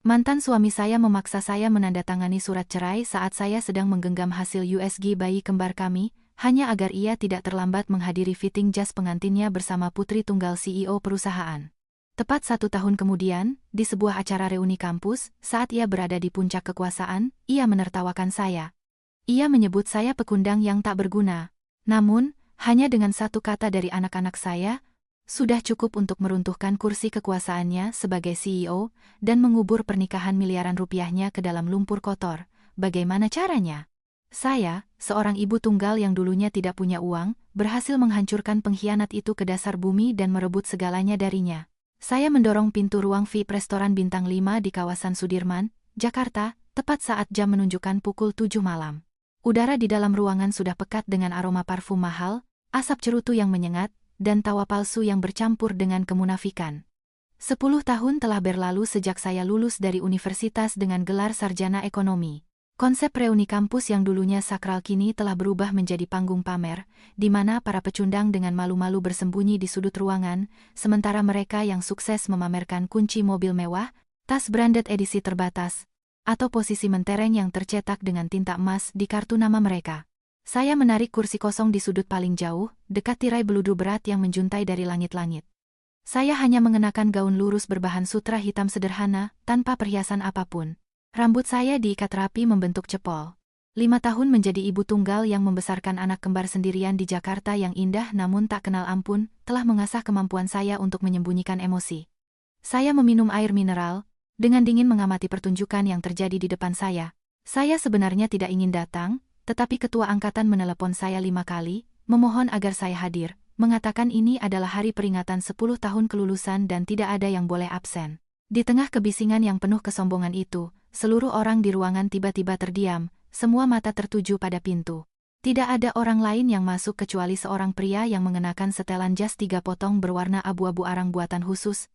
Mantan suami saya memaksa saya menandatangani surat cerai saat saya sedang menggenggam hasil USG bayi kembar kami, hanya agar ia tidak terlambat menghadiri fitting jas pengantinnya bersama putri tunggal CEO perusahaan. Tepat 1 tahun kemudian, di sebuah acara reuni kampus, saat ia berada di puncak kekuasaan, ia menertawakan saya. Ia menyebut saya pekundang yang tak berguna. Namun, hanya dengan satu kata dari anak-anak saya, sudah cukup untuk meruntuhkan kursi kekuasaannya sebagai CEO dan mengubur pernikahan miliaran rupiahnya ke dalam lumpur kotor. Bagaimana caranya? Saya, seorang ibu tunggal yang dulunya tidak punya uang, berhasil menghancurkan pengkhianat itu ke dasar bumi dan merebut segalanya darinya. Saya mendorong pintu ruang VIP restoran bintang 5 di kawasan Sudirman, Jakarta, tepat saat jam menunjukkan pukul 7 malam. Udara di dalam ruangan sudah pekat dengan aroma parfum mahal, asap cerutu yang menyengat, dan tawa palsu yang bercampur dengan kemunafikan. 10 tahun telah berlalu sejak saya lulus dari universitas dengan gelar sarjana ekonomi. Konsep reuni kampus yang dulunya sakral kini telah berubah menjadi panggung pamer, di mana para pecundang dengan malu-malu bersembunyi di sudut ruangan, sementara mereka yang sukses memamerkan kunci mobil mewah, tas branded edisi terbatas, atau posisi mentereng yang tercetak dengan tinta emas di kartu nama mereka. Saya menarik kursi kosong di sudut paling jauh, dekat tirai beludu berat yang menjuntai dari langit-langit. Saya hanya mengenakan gaun lurus berbahan sutra hitam sederhana, tanpa perhiasan apapun. Rambut saya diikat rapi membentuk cepol. 5 tahun menjadi ibu tunggal yang membesarkan anak kembar sendirian di Jakarta yang indah namun tak kenal ampun, telah mengasah kemampuan saya untuk menyembunyikan emosi. Saya meminum air mineral, dengan dingin mengamati pertunjukan yang terjadi di depan saya. Saya sebenarnya tidak ingin datang, tetapi ketua angkatan menelepon saya 5 kali, memohon agar saya hadir, mengatakan ini adalah hari peringatan 10 tahun kelulusan dan tidak ada yang boleh absen. Di tengah kebisingan yang penuh kesombongan itu, seluruh orang di ruangan tiba-tiba terdiam, semua mata tertuju pada pintu. Tidak ada orang lain yang masuk kecuali seorang pria yang mengenakan setelan jas 3 potong berwarna abu-abu arang buatan khusus,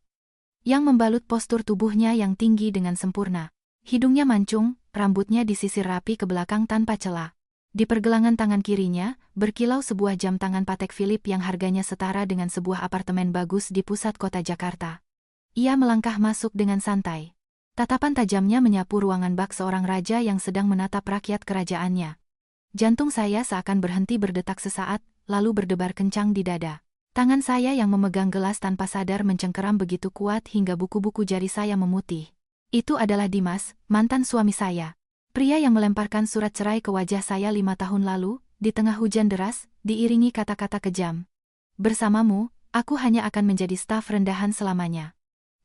yang membalut postur tubuhnya yang tinggi dengan sempurna. Hidungnya mancung, rambutnya disisir rapi ke belakang tanpa celah. Di pergelangan tangan kirinya, berkilau sebuah jam tangan Patek Philippe yang harganya setara dengan sebuah apartemen bagus di pusat kota Jakarta. Ia melangkah masuk dengan santai. Tatapan tajamnya menyapu ruangan bak seorang raja yang sedang menatap rakyat kerajaannya. Jantung saya seakan berhenti berdetak sesaat, lalu berdebar kencang di dada. Tangan saya yang memegang gelas tanpa sadar mencengkeram begitu kuat hingga buku-buku jari saya memutih. Itu adalah Dimas, mantan suami saya. Pria yang melemparkan surat cerai ke wajah saya 5 tahun lalu, di tengah hujan deras, diiringi kata-kata kejam. Bersamamu, aku hanya akan menjadi staf rendahan selamanya.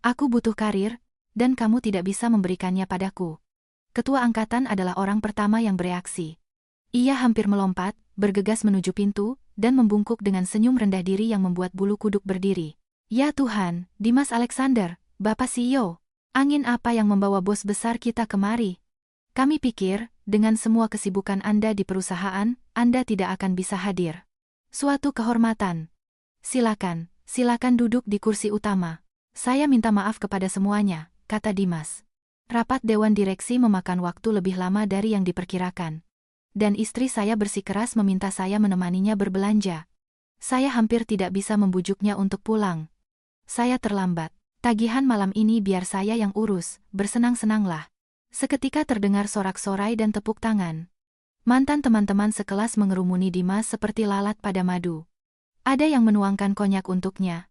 Aku butuh karir, dan kamu tidak bisa memberikannya padaku. Ketua angkatan adalah orang pertama yang bereaksi. Ia hampir melompat, bergegas menuju pintu, dan membungkuk dengan senyum rendah diri yang membuat bulu kuduk berdiri. Ya Tuhan, Dimas Alexander, Bapak CEO, angin apa yang membawa bos besar kita kemari? Kami pikir, dengan semua kesibukan Anda di perusahaan, Anda tidak akan bisa hadir. Suatu kehormatan. Silakan duduk di kursi utama. Saya minta maaf kepada semuanya, kata Dimas. Rapat Dewan Direksi memakan waktu lebih lama dari yang diperkirakan. Dan istri saya bersikeras meminta saya menemaninya berbelanja. Saya hampir tidak bisa membujuknya untuk pulang. Saya terlambat. Tagihan malam ini biar saya yang urus, bersenang-senanglah. Seketika terdengar sorak-sorai dan tepuk tangan. Mantan teman-teman sekelas mengerumuni Dimas seperti lalat pada madu. Ada yang menuangkan konyak untuknya.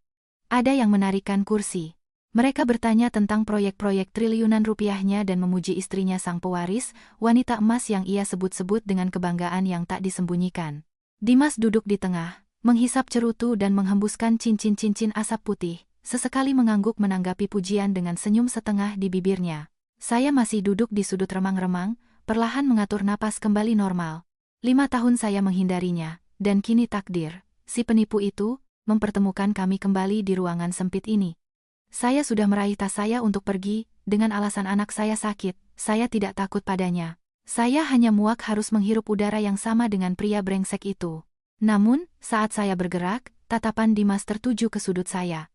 Ada yang menarikan kursi. Mereka bertanya tentang proyek-proyek triliunan rupiahnya dan memuji istrinya sang pewaris, wanita emas yang ia sebut-sebut dengan kebanggaan yang tak disembunyikan. Dimas duduk di tengah, menghisap cerutu dan menghembuskan cincin-cincin asap putih, sesekali mengangguk menanggapi pujian dengan senyum setengah di bibirnya. Saya masih duduk di sudut remang-remang, perlahan mengatur napas kembali normal. 5 tahun saya menghindarinya, dan kini takdir, si penipu itu, mempertemukan kami kembali di ruangan sempit ini. Saya sudah meraih tas saya untuk pergi, dengan alasan anak saya sakit, saya tidak takut padanya. Saya hanya muak harus menghirup udara yang sama dengan pria brengsek itu. Namun, saat saya bergerak, tatapan Dimas tertuju ke sudut saya.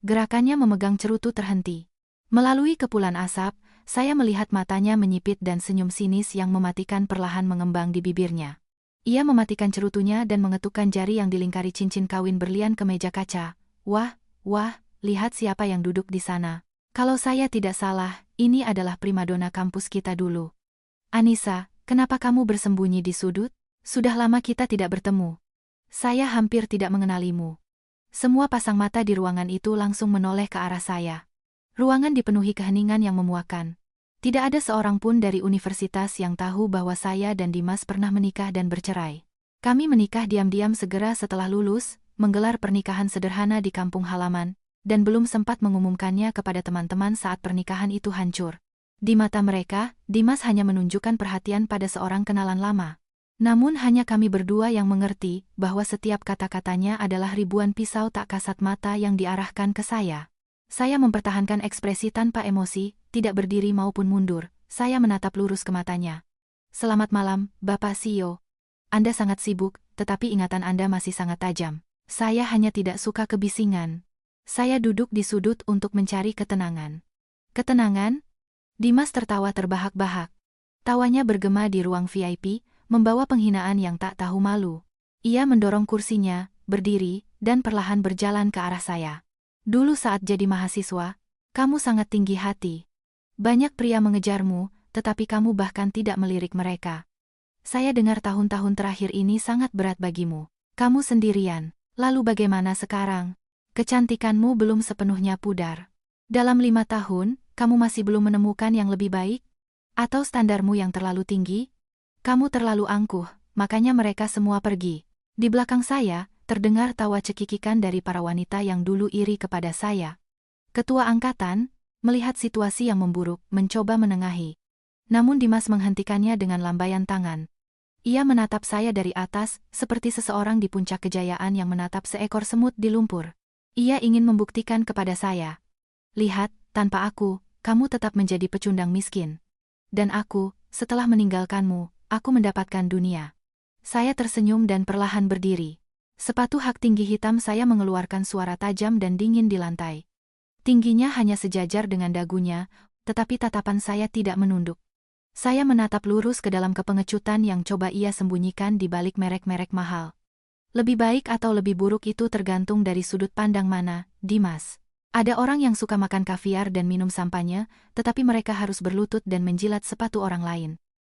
Gerakannya memegang cerutu terhenti. Melalui kepulan asap, saya melihat matanya menyipit dan senyum sinis yang mematikan perlahan mengembang di bibirnya. Ia mematikan cerutunya dan mengetukkan jari yang dilingkari cincin kawin berlian ke meja kaca. Wah, lihat siapa yang duduk di sana. Kalau saya tidak salah, ini adalah primadona kampus kita dulu. Anissa, kenapa kamu bersembunyi di sudut? Sudah lama kita tidak bertemu. Saya hampir tidak mengenalimu. Semua pasang mata di ruangan itu langsung menoleh ke arah saya. Ruangan dipenuhi keheningan yang memuakkan. Tidak ada seorang pun dari universitas yang tahu bahwa saya dan Dimas pernah menikah dan bercerai. Kami menikah diam-diam segera setelah lulus, menggelar pernikahan sederhana di kampung halaman, dan belum sempat mengumumkannya kepada teman-teman saat pernikahan itu hancur. Di mata mereka, Dimas hanya menunjukkan perhatian pada seorang kenalan lama. Namun hanya kami berdua yang mengerti bahwa setiap kata-katanya adalah ribuan pisau tak kasat mata yang diarahkan ke saya. Saya mempertahankan ekspresi tanpa emosi, tidak berdiri maupun mundur. Saya menatap lurus ke matanya. Selamat malam, Bapak CEO. Anda sangat sibuk, tetapi ingatan Anda masih sangat tajam. Saya hanya tidak suka kebisingan. Saya duduk di sudut untuk mencari ketenangan. Ketenangan? Dimas tertawa terbahak-bahak. Tawanya bergema di ruang VIP, membawa penghinaan yang tak tahu malu. Ia mendorong kursinya, berdiri, dan perlahan berjalan ke arah saya. Dulu saat jadi mahasiswa, kamu sangat tinggi hati. Banyak pria mengejarmu, tetapi kamu bahkan tidak melirik mereka. Saya dengar tahun-tahun terakhir ini sangat berat bagimu. Kamu sendirian. Lalu bagaimana sekarang? Kecantikanmu belum sepenuhnya pudar. Dalam 5 tahun, kamu masih belum menemukan yang lebih baik? Atau standarmu yang terlalu tinggi? Kamu terlalu angkuh, makanya mereka semua pergi. Di belakang saya, terdengar tawa cekikikan dari para wanita yang dulu iri kepada saya. Ketua angkatan, melihat situasi yang memburuk, mencoba menengahi. Namun Dimas menghentikannya dengan lambaian tangan. Ia menatap saya dari atas, seperti seseorang di puncak kejayaan yang menatap seekor semut di lumpur. Ia ingin membuktikan kepada saya. Lihat, tanpa aku, kamu tetap menjadi pecundang miskin. Dan aku, setelah meninggalkanmu, aku mendapatkan dunia. Saya tersenyum dan perlahan berdiri. Sepatu hak tinggi hitam saya mengeluarkan suara tajam dan dingin di lantai. Tingginya hanya sejajar dengan dagunya, tetapi tatapan saya tidak menunduk. Saya menatap lurus ke dalam kepengecutan yang coba ia sembunyikan di balik merek-merek mahal. Lebih baik atau lebih buruk itu tergantung dari sudut pandang mana, Dimas. Ada orang yang suka makan kaviar dan minum sampanye, tetapi mereka harus berlutut dan menjilat sepatu orang lain.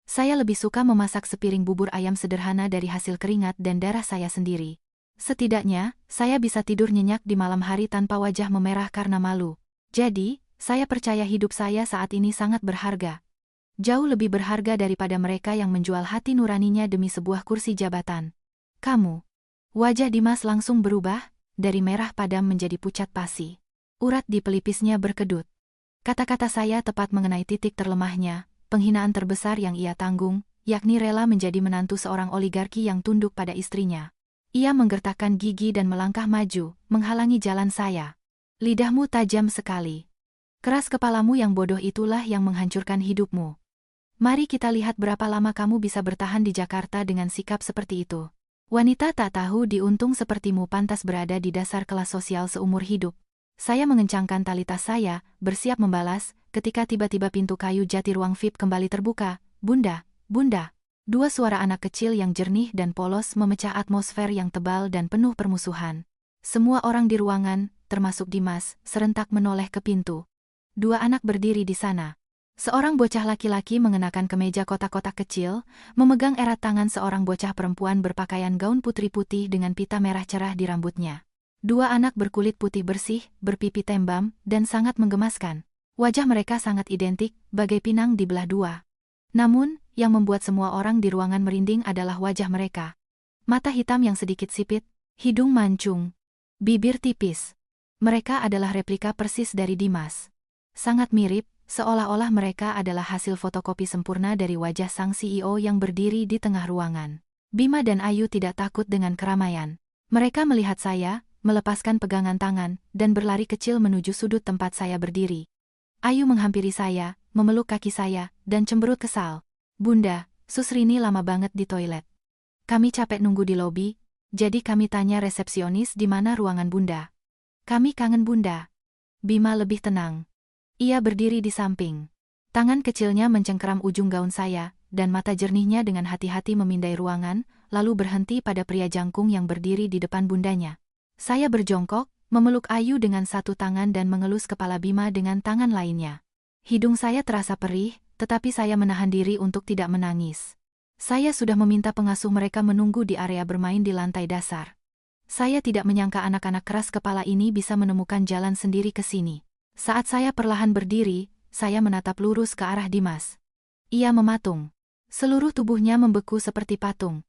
Saya lebih suka memasak sepiring bubur ayam sederhana dari hasil keringat dan darah saya sendiri. Setidaknya, saya bisa tidur nyenyak di malam hari tanpa wajah memerah karena malu. Jadi, saya percaya hidup saya saat ini sangat berharga. Jauh lebih berharga daripada mereka yang menjual hati nuraninya demi sebuah kursi jabatan. Kamu. Wajah Dimas langsung berubah, dari merah padam menjadi pucat pasi. Urat di pelipisnya berkedut. Kata-kata saya tepat mengenai titik terlemahnya, penghinaan terbesar yang ia tanggung, yakni rela menjadi menantu seorang oligarki yang tunduk pada istrinya. Ia menggertakkan gigi dan melangkah maju, menghalangi jalan saya. Lidahmu tajam sekali. Keras kepalamu yang bodoh itulah yang menghancurkan hidupmu. Mari kita lihat berapa lama kamu bisa bertahan di Jakarta dengan sikap seperti itu. Wanita tak tahu diuntung sepertimu pantas berada di dasar kelas sosial seumur hidup. Saya mengencangkan tali tas saya, bersiap membalas, ketika tiba-tiba pintu kayu jati ruang VIP kembali terbuka. Bunda, Bunda. Dua suara anak kecil yang jernih dan polos memecah atmosfer yang tebal dan penuh permusuhan. Semua orang di ruangan, termasuk Dimas, serentak menoleh ke pintu. Dua anak berdiri di sana. Seorang bocah laki-laki mengenakan kemeja kotak-kotak kecil, memegang erat tangan seorang bocah perempuan berpakaian gaun putri putih dengan pita merah cerah di rambutnya. Dua anak berkulit putih bersih, berpipi tembam, dan sangat menggemaskan. Wajah mereka sangat identik, bagai pinang di belah dua. Namun, yang membuat semua orang di ruangan merinding adalah wajah mereka. Mata hitam yang sedikit sipit, hidung mancung, bibir tipis. Mereka adalah replika persis dari Dimas. Sangat mirip, seolah-olah mereka adalah hasil fotokopi sempurna dari wajah sang CEO yang berdiri di tengah ruangan. Bima dan Ayu tidak takut dengan keramaian. Mereka melihat saya, melepaskan pegangan tangan, dan berlari kecil menuju sudut tempat saya berdiri. Ayu menghampiri saya, memeluk kaki saya, dan cemberut kesal. Bunda, Susrini lama banget di toilet. Kami capek nunggu di lobi, jadi kami tanya resepsionis di mana ruangan Bunda. Kami kangen Bunda. Bima lebih tenang. Ia berdiri di samping. Tangan kecilnya mencengkeram ujung gaun saya, dan mata jernihnya dengan hati-hati memindai ruangan, lalu berhenti pada pria jangkung yang berdiri di depan bundanya. Saya berjongkok, memeluk Ayu dengan satu tangan dan mengelus kepala Bima dengan tangan lainnya. Hidung saya terasa perih, tetapi saya menahan diri untuk tidak menangis. Saya sudah meminta pengasuh mereka menunggu di area bermain di lantai dasar. Saya tidak menyangka anak-anak keras kepala ini bisa menemukan jalan sendiri ke sini. Saat saya perlahan berdiri, saya menatap lurus ke arah Dimas. Ia mematung. Seluruh tubuhnya membeku seperti patung.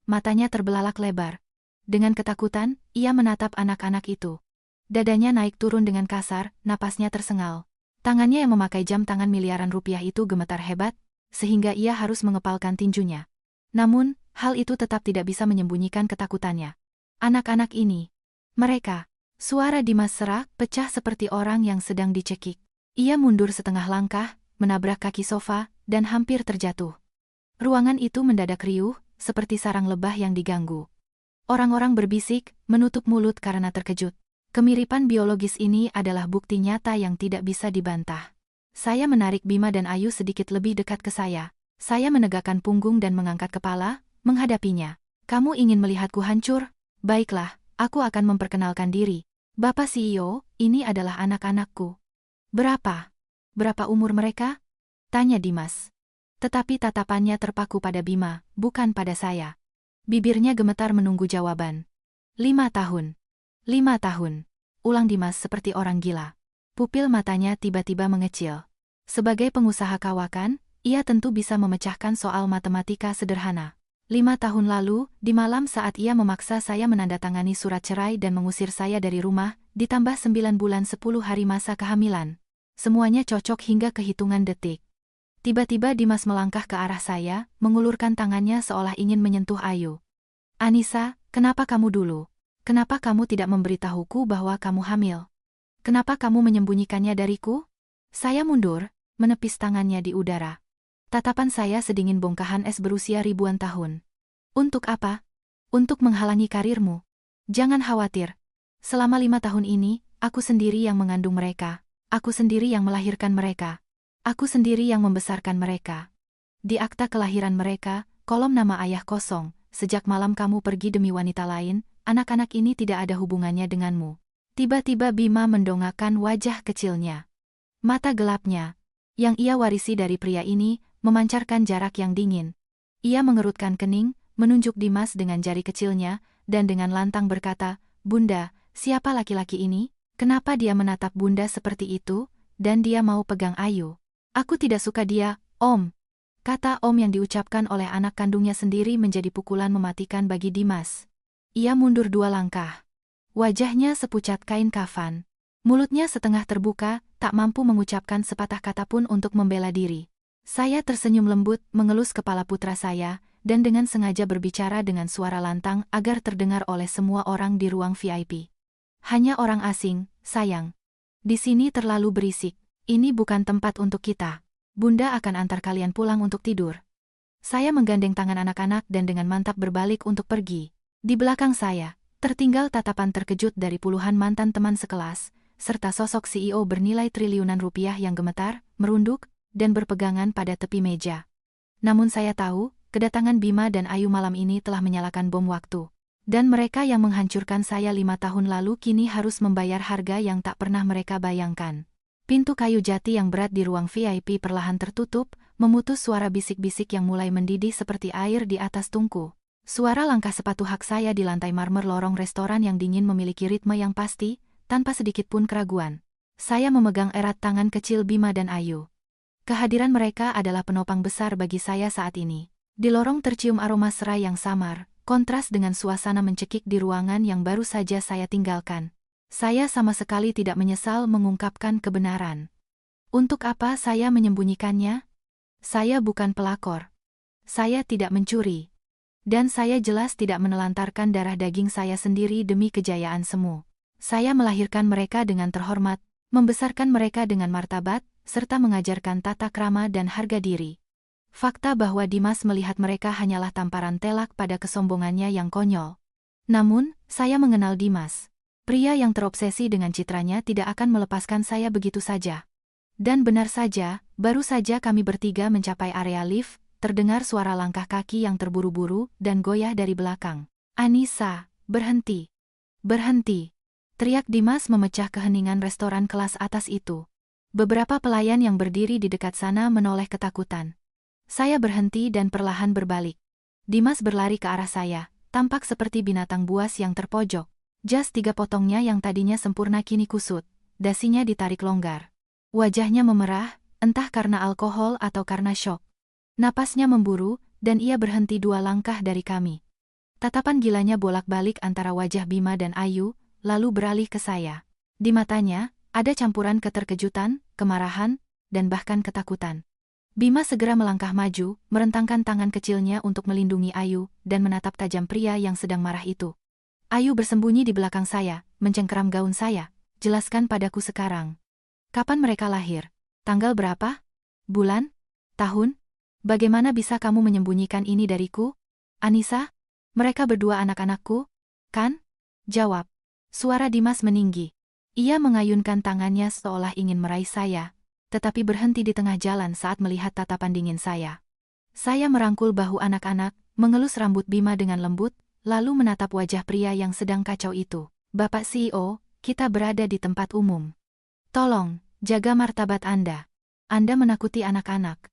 Matanya terbelalak lebar. Dengan ketakutan, ia menatap anak-anak itu. Dadanya naik turun dengan kasar, napasnya tersengal. Tangannya yang memakai jam tangan miliaran rupiah itu gemetar hebat, sehingga ia harus mengepalkan tinjunya. Namun, hal itu tetap tidak bisa menyembunyikan ketakutannya. Anak-anak ini. Mereka. Suara Dimas serak, pecah seperti orang yang sedang dicekik. Ia mundur setengah langkah, menabrak kaki sofa, dan hampir terjatuh. Ruangan itu mendadak riuh, seperti sarang lebah yang diganggu. Orang-orang berbisik, menutup mulut karena terkejut. Kemiripan biologis ini adalah bukti nyata yang tidak bisa dibantah. Saya menarik Bima dan Ayu sedikit lebih dekat ke saya. Saya menegakkan punggung dan mengangkat kepala, menghadapinya. Kamu ingin melihatku hancur? Baiklah, aku akan memperkenalkan diri. Bapak CEO, ini adalah anak-anakku. Berapa? Berapa umur mereka? Tanya Dimas. Tetapi tatapannya terpaku pada Bima, bukan pada saya. Bibirnya gemetar menunggu jawaban. 5 tahun. 5 tahun. Ulang Dimas seperti orang gila. Pupil matanya tiba-tiba mengecil. Sebagai pengusaha kawakan, ia tentu bisa memecahkan soal matematika sederhana. 5 tahun lalu, di malam saat ia memaksa saya menandatangani surat cerai dan mengusir saya dari rumah, ditambah 9 bulan 10 hari masa kehamilan. Semuanya cocok hingga kehitungan detik. Tiba-tiba Dimas melangkah ke arah saya, mengulurkan tangannya seolah ingin menyentuh Ayu. Anissa, kenapa kamu dulu? Kenapa kamu tidak memberitahuku bahwa kamu hamil? Kenapa kamu menyembunyikannya dariku? Saya mundur, menepis tangannya di udara. Tatapan saya sedingin bongkahan es berusia ribuan tahun. Untuk apa? Untuk menghalangi karirmu. Jangan khawatir. Selama 5 tahun ini, aku sendiri yang mengandung mereka. Aku sendiri yang melahirkan mereka. Aku sendiri yang membesarkan mereka. Di akta kelahiran mereka, kolom nama ayah kosong. Sejak malam kamu pergi demi wanita lain, anak-anak ini tidak ada hubungannya denganmu. Tiba-tiba Bima mendongakkan wajah kecilnya. Mata gelapnya, yang ia warisi dari pria ini, memancarkan jarak yang dingin. Ia mengerutkan kening, menunjuk Dimas dengan jari kecilnya, dan dengan lantang berkata, Bunda, siapa laki-laki ini? Kenapa dia menatap Bunda seperti itu, dan dia mau pegang Ayu? Aku tidak suka dia, Om. Kata Om yang diucapkan oleh anak kandungnya sendiri menjadi pukulan mematikan bagi Dimas. Ia mundur 2 langkah. Wajahnya sepucat kain kafan. Mulutnya setengah terbuka, tak mampu mengucapkan sepatah kata pun untuk membela diri. Saya tersenyum lembut, mengelus kepala putra saya, dan dengan sengaja berbicara dengan suara lantang agar terdengar oleh semua orang di ruang VIP. Hanya orang asing, sayang. Di sini terlalu berisik. Ini bukan tempat untuk kita. Bunda akan antar kalian pulang untuk tidur. Saya menggandeng tangan anak-anak dan dengan mantap berbalik untuk pergi. Di belakang saya, tertinggal tatapan terkejut dari puluhan mantan teman sekelas, serta sosok CEO bernilai triliunan rupiah yang gemetar, merunduk, dan berpegangan pada tepi meja. Namun saya tahu, kedatangan Bima dan Ayu malam ini telah menyalakan bom waktu. Dan mereka yang menghancurkan saya 5 tahun lalu kini harus membayar harga yang tak pernah mereka bayangkan. Pintu kayu jati yang berat di ruang VIP perlahan tertutup, memutus suara bisik-bisik yang mulai mendidih seperti air di atas tungku. Suara langkah sepatu hak saya di lantai marmer lorong restoran yang dingin memiliki ritme yang pasti, tanpa sedikit pun keraguan. Saya memegang erat tangan kecil Bima dan Ayu. Kehadiran mereka adalah penopang besar bagi saya saat ini. Di lorong tercium aroma serai yang samar, kontras dengan suasana mencekik di ruangan yang baru saja saya tinggalkan. Saya sama sekali tidak menyesal mengungkapkan kebenaran. Untuk apa saya menyembunyikannya? Saya bukan pelakor. Saya tidak mencuri. Dan saya jelas tidak menelantarkan darah daging saya sendiri demi kejayaan semu. Saya melahirkan mereka dengan terhormat, membesarkan mereka dengan martabat, serta mengajarkan tata krama dan harga diri. Fakta bahwa Dimas melihat mereka hanyalah tamparan telak pada kesombongannya yang konyol. Namun, saya mengenal Dimas. Pria yang terobsesi dengan citranya tidak akan melepaskan saya begitu saja. Dan benar saja, baru saja kami bertiga mencapai area lift, terdengar suara langkah kaki yang terburu-buru dan goyah dari belakang. Anissa, berhenti. Berhenti. Teriak Dimas memecah keheningan restoran kelas atas itu. Beberapa pelayan yang berdiri di dekat sana menoleh ketakutan. Saya berhenti dan perlahan berbalik. Dimas berlari ke arah saya, tampak seperti binatang buas yang terpojok. Jas 3 potongnya yang tadinya sempurna kini kusut, dasinya ditarik longgar. Wajahnya memerah, entah karena alkohol atau karena syok. Napasnya memburu, dan ia berhenti 2 langkah dari kami. Tatapan gilanya bolak-balik antara wajah Bima dan Ayu, lalu beralih ke saya. Di matanya, ada campuran keterkejutan, kemarahan, dan bahkan ketakutan. Bima segera melangkah maju, merentangkan tangan kecilnya untuk melindungi Ayu, dan menatap tajam pria yang sedang marah itu. Ayu bersembunyi di belakang saya, mencengkeram gaun saya. Jelaskan padaku sekarang. Kapan mereka lahir? Tanggal berapa? Bulan? Tahun? Bagaimana bisa kamu menyembunyikan ini dariku? Anissa? Mereka berdua anak-anakku? Kan? Jawab. Suara Dimas meninggi. Ia mengayunkan tangannya seolah ingin meraih saya, tetapi berhenti di tengah jalan saat melihat tatapan dingin saya. Saya merangkul bahu anak-anak, mengelus rambut Bima dengan lembut, lalu menatap wajah pria yang sedang kacau itu. Bapak CEO, kita berada di tempat umum. Tolong, jaga martabat Anda. Anda menakuti anak-anak.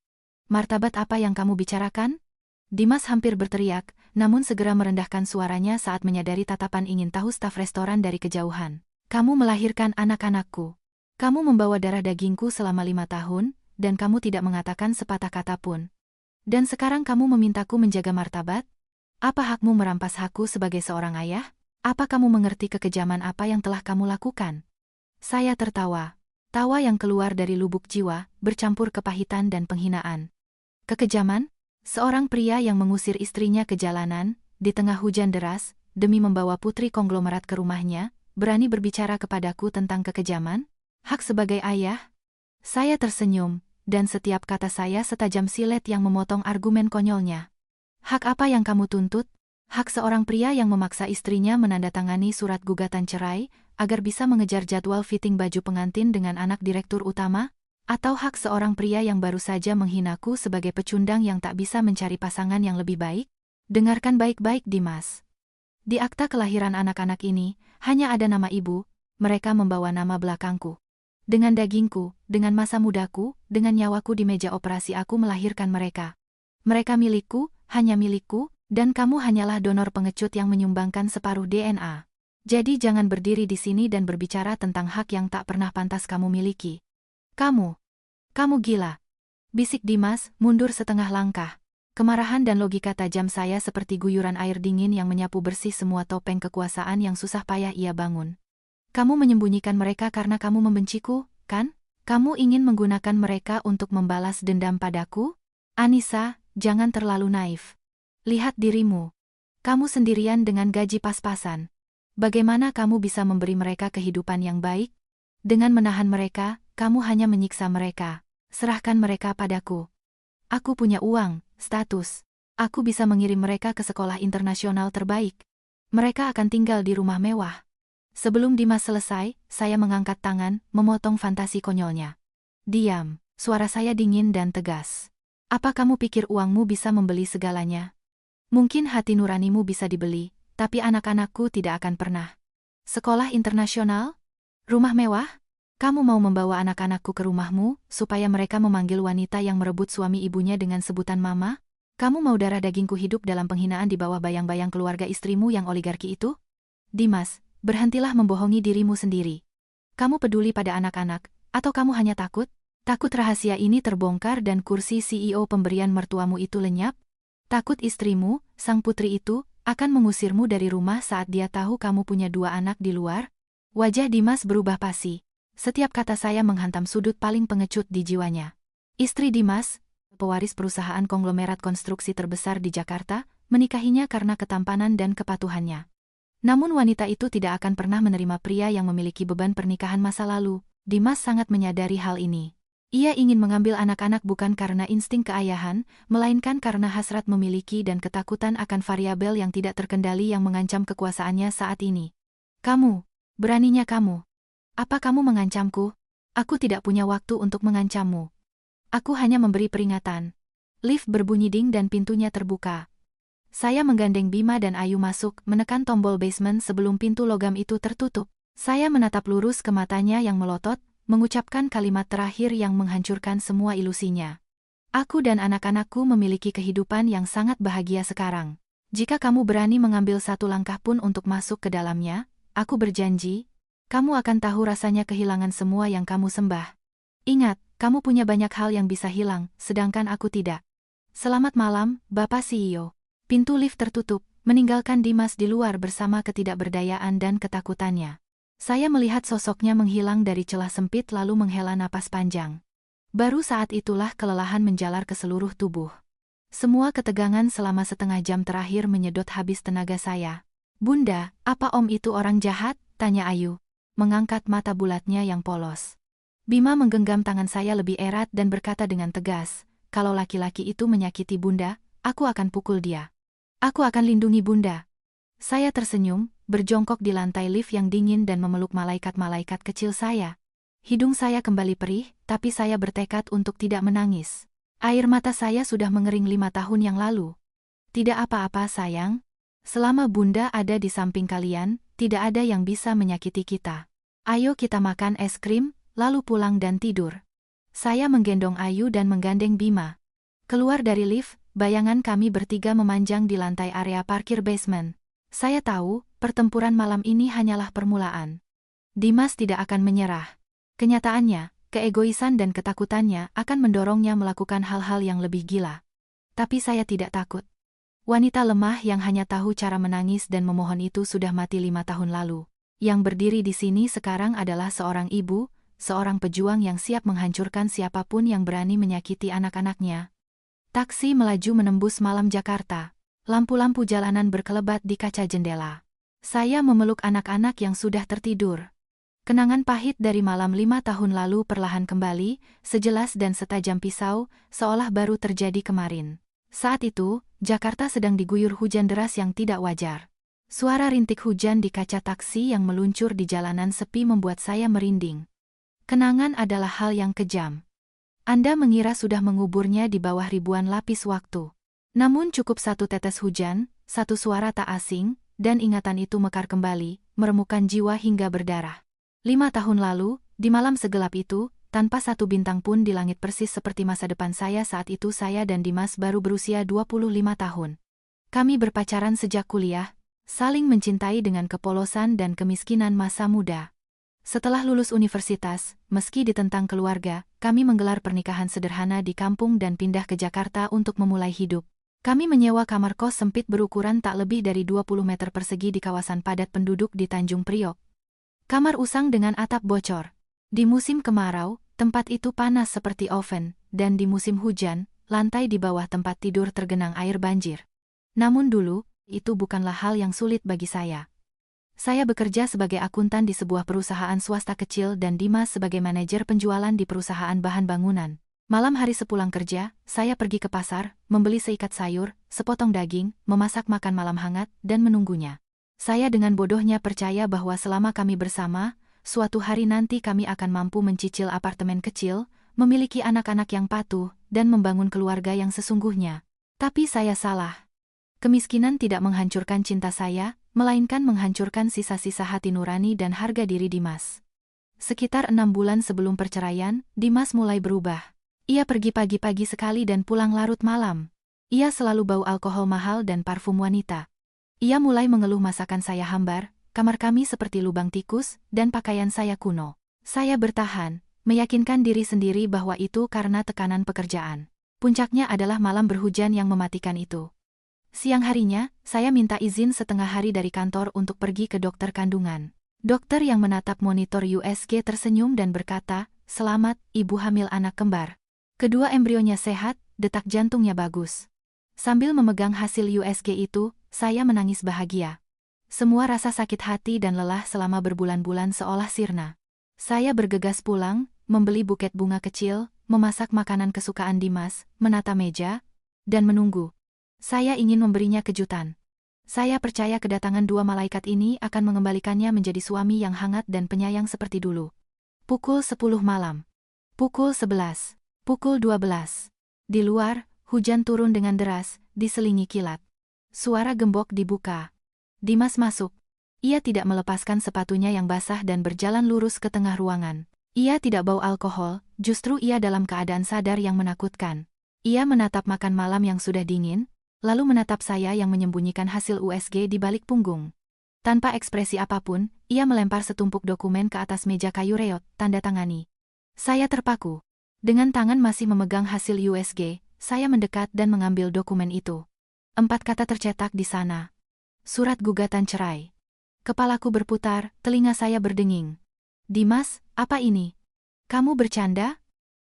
Martabat apa yang kamu bicarakan? Dimas hampir berteriak, namun segera merendahkan suaranya saat menyadari tatapan ingin tahu staf restoran dari kejauhan. Kamu melahirkan anak-anakku. Kamu membawa darah dagingku selama 5 tahun, dan kamu tidak mengatakan sepatah kata pun. Dan sekarang kamu memintaku menjaga martabat? Apa hakmu merampas hakku sebagai seorang ayah? Apa kamu mengerti kekejaman apa yang telah kamu lakukan? Saya tertawa. Tawa yang keluar dari lubuk jiwa, bercampur kepahitan dan penghinaan. Kekejaman? Seorang pria yang mengusir istrinya ke jalanan, di tengah hujan deras, demi membawa putri konglomerat ke rumahnya, berani berbicara kepadaku tentang kekejaman? Hak sebagai ayah? Saya tersenyum, dan setiap kata saya setajam silet yang memotong argumen konyolnya. Hak apa yang kamu tuntut? Hak seorang pria yang memaksa istrinya menandatangani surat gugatan cerai, agar bisa mengejar jadwal fitting baju pengantin dengan anak direktur utama? Atau hak seorang pria yang baru saja menghinaku sebagai pecundang yang tak bisa mencari pasangan yang lebih baik? Dengarkan baik-baik, Dimas. Di akta kelahiran anak-anak ini, hanya ada nama ibu, mereka membawa nama belakangku. Dengan dagingku, dengan masa mudaku, dengan nyawaku di meja operasi aku melahirkan mereka. Mereka milikku, hanya milikku, dan kamu hanyalah donor pengecut yang menyumbangkan separuh DNA. Jadi jangan berdiri di sini dan berbicara tentang hak yang tak pernah pantas kamu miliki. Kamu gila. Bisik Dimas, mundur setengah langkah. Kemarahan dan logika tajam saya seperti guyuran air dingin yang menyapu bersih semua topeng kekuasaan yang susah payah ia bangun. Kamu menyembunyikan mereka karena kamu membenciku, kan? Kamu ingin menggunakan mereka untuk membalas dendam padaku? Anissa, jangan terlalu naif. Lihat dirimu. Kamu sendirian dengan gaji pas-pasan. Bagaimana kamu bisa memberi mereka kehidupan yang baik? Dengan menahan mereka, kamu hanya menyiksa mereka. Serahkan mereka padaku. Aku punya uang, status. Aku bisa mengirim mereka ke sekolah internasional terbaik. Mereka akan tinggal di rumah mewah. Sebelum Dimas selesai, saya mengangkat tangan, memotong fantasi konyolnya. Diam, suara saya dingin dan tegas. Apa kamu pikir uangmu bisa membeli segalanya? Mungkin hati nuranimu bisa dibeli, tapi anak-anakku tidak akan pernah. Sekolah internasional? Rumah mewah? Kamu mau membawa anak-anakku ke rumahmu, supaya mereka memanggil wanita yang merebut suami ibunya dengan sebutan mama? Kamu mau darah dagingku hidup dalam penghinaan di bawah bayang-bayang keluarga istrimu yang oligarki itu? Dimas, berhentilah membohongi dirimu sendiri. Kamu peduli pada anak-anak, atau kamu hanya takut? Takut rahasia ini terbongkar dan kursi CEO pemberian mertuamu itu lenyap? Takut istrimu, sang putri itu, akan mengusirmu dari rumah saat dia tahu kamu punya 2 anak di luar? Wajah Dimas berubah pasi. Setiap kata saya menghantam sudut paling pengecut di jiwanya. Istri Dimas, pewaris perusahaan konglomerat konstruksi terbesar di Jakarta, menikahinya karena ketampanan dan kepatuhannya. Namun wanita itu tidak akan pernah menerima pria yang memiliki beban pernikahan masa lalu. Dimas sangat menyadari hal ini. Ia ingin mengambil anak-anak bukan karena insting keayahan, melainkan karena hasrat memiliki dan ketakutan akan variabel yang tidak terkendali yang mengancam kekuasaannya saat ini. Kamu, beraninya kamu. Apa kamu mengancamku? Aku tidak punya waktu untuk mengancammu. Aku hanya memberi peringatan. Lift berbunyi ding dan pintunya terbuka. Saya menggandeng Bima dan Ayu masuk, menekan tombol basement sebelum pintu logam itu tertutup. Saya menatap lurus ke matanya yang melotot, mengucapkan kalimat terakhir yang menghancurkan semua ilusinya. Aku dan anak-anakku memiliki kehidupan yang sangat bahagia sekarang. Jika kamu berani mengambil satu langkah pun untuk masuk ke dalamnya, aku berjanji, kamu akan tahu rasanya kehilangan semua yang kamu sembah. Ingat, kamu punya banyak hal yang bisa hilang, sedangkan aku tidak. Selamat malam, Bapak CEO. Pintu lift tertutup, meninggalkan Dimas di luar bersama ketidakberdayaan dan ketakutannya. Saya melihat sosoknya menghilang dari celah sempit lalu menghela napas panjang. Baru saat itulah kelelahan menjalar ke seluruh tubuh. Semua ketegangan selama setengah jam terakhir menyedot habis tenaga saya. Bunda, apa Om itu orang jahat? Tanya Ayu, mengangkat mata bulatnya yang polos. Bima menggenggam tangan saya lebih erat dan berkata dengan tegas, kalau laki-laki itu menyakiti Bunda, aku akan pukul dia. Aku akan lindungi Bunda. Saya tersenyum, berjongkok di lantai lift yang dingin dan memeluk malaikat-malaikat kecil saya. Hidung saya kembali perih, tapi saya bertekad untuk tidak menangis. Air mata saya sudah mengering 5 tahun yang lalu. Tidak apa-apa sayang. Selama Bunda ada di samping kalian, tidak ada yang bisa menyakiti kita. Ayo kita makan es krim, lalu pulang dan tidur. Saya menggendong Ayu dan menggandeng Bima. Keluar dari lift, bayangan kami bertiga memanjang di lantai area parkir basement. Saya tahu, pertempuran malam ini hanyalah permulaan. Dimas tidak akan menyerah. Kenyataannya, keegoisan dan ketakutannya akan mendorongnya melakukan hal-hal yang lebih gila. Tapi saya tidak takut. Wanita lemah yang hanya tahu cara menangis dan memohon itu sudah mati 5 tahun lalu. Yang berdiri di sini sekarang adalah seorang ibu, seorang pejuang yang siap menghancurkan siapapun yang berani menyakiti anak-anaknya. Taksi melaju menembus malam Jakarta. Lampu-lampu jalanan berkelebat di kaca jendela. Saya memeluk anak-anak yang sudah tertidur. Kenangan pahit dari malam 5 tahun lalu perlahan kembali, sejelas dan setajam pisau, seolah baru terjadi kemarin. Saat itu, Jakarta sedang diguyur hujan deras yang tidak wajar. Suara rintik hujan di kaca taksi yang meluncur di jalanan sepi membuat saya merinding. Kenangan adalah hal yang kejam. Anda mengira sudah menguburnya di bawah ribuan lapis waktu. Namun cukup satu tetes hujan, satu suara tak asing, dan ingatan itu mekar kembali, meremukkan jiwa hingga berdarah. 5 tahun lalu, di malam segelap itu, tanpa satu bintang pun di langit persis seperti masa depan saya saat itu saya dan Dimas baru berusia 25 tahun. Kami berpacaran sejak kuliah, saling mencintai dengan kepolosan dan kemiskinan masa muda. Setelah lulus universitas, meski ditentang keluarga, kami menggelar pernikahan sederhana di kampung dan pindah ke Jakarta untuk memulai hidup. Kami menyewa kamar kos sempit berukuran tak lebih dari 20 meter persegi di kawasan padat penduduk di Tanjung Priok. Kamar usang dengan atap bocor. Di musim kemarau, tempat itu panas seperti oven, dan di musim hujan, lantai di bawah tempat tidur tergenang air banjir. Namun dulu, itu bukanlah hal yang sulit bagi saya. Saya bekerja sebagai akuntan di sebuah perusahaan swasta kecil dan Dimas sebagai manajer penjualan di perusahaan bahan bangunan. Malam hari sepulang kerja, saya pergi ke pasar, membeli seikat sayur, sepotong daging, memasak makan malam hangat, dan menunggunya. Saya dengan bodohnya percaya bahwa selama kami bersama, suatu hari nanti kami akan mampu mencicil apartemen kecil, memiliki anak-anak yang patuh, dan membangun keluarga yang sesungguhnya. Tapi saya salah. Kemiskinan tidak menghancurkan cinta saya, melainkan menghancurkan sisa-sisa hati nurani dan harga diri Dimas. Sekitar 6 bulan sebelum perceraian, Dimas mulai berubah. Ia pergi pagi-pagi sekali dan pulang larut malam. Ia selalu bau alkohol mahal dan parfum wanita. Ia mulai mengeluh masakan saya hambar, kamar kami seperti lubang tikus, dan pakaian saya kuno. Saya bertahan, meyakinkan diri sendiri bahwa itu karena tekanan pekerjaan. Puncaknya adalah malam berhujan yang mematikan itu. Siang harinya, saya minta izin setengah hari dari kantor untuk pergi ke dokter kandungan. Dokter yang menatap monitor USG tersenyum dan berkata, "Selamat, ibu hamil anak kembar. Kedua embrionya sehat, detak jantungnya bagus." Sambil memegang hasil USG itu, saya menangis bahagia. Semua rasa sakit hati dan lelah selama berbulan-bulan seolah sirna. Saya bergegas pulang, membeli buket bunga kecil, memasak makanan kesukaan Dimas, menata meja, dan menunggu. Saya ingin memberinya kejutan. Saya percaya kedatangan dua malaikat ini akan mengembalikannya menjadi suami yang hangat dan penyayang seperti dulu. Pukul 10 malam. Pukul 11. Pukul 12. Di luar, hujan turun dengan deras, diselingi kilat. Suara gembok dibuka. Dimas masuk. Ia tidak melepaskan sepatunya yang basah dan berjalan lurus ke tengah ruangan. Ia tidak bau alkohol, justru ia dalam keadaan sadar yang menakutkan. Ia menatap makan malam yang sudah dingin, lalu menatap saya yang menyembunyikan hasil USG di balik punggung. Tanpa ekspresi apapun, ia melempar setumpuk dokumen ke atas meja kayu reot, tanda tangani. Saya terpaku. Dengan tangan masih memegang hasil USG, saya mendekat dan mengambil dokumen itu. 4 kata tercetak di sana. Surat gugatan cerai. Kepalaku berputar, telinga saya berdenging. Dimas, apa ini? Kamu bercanda?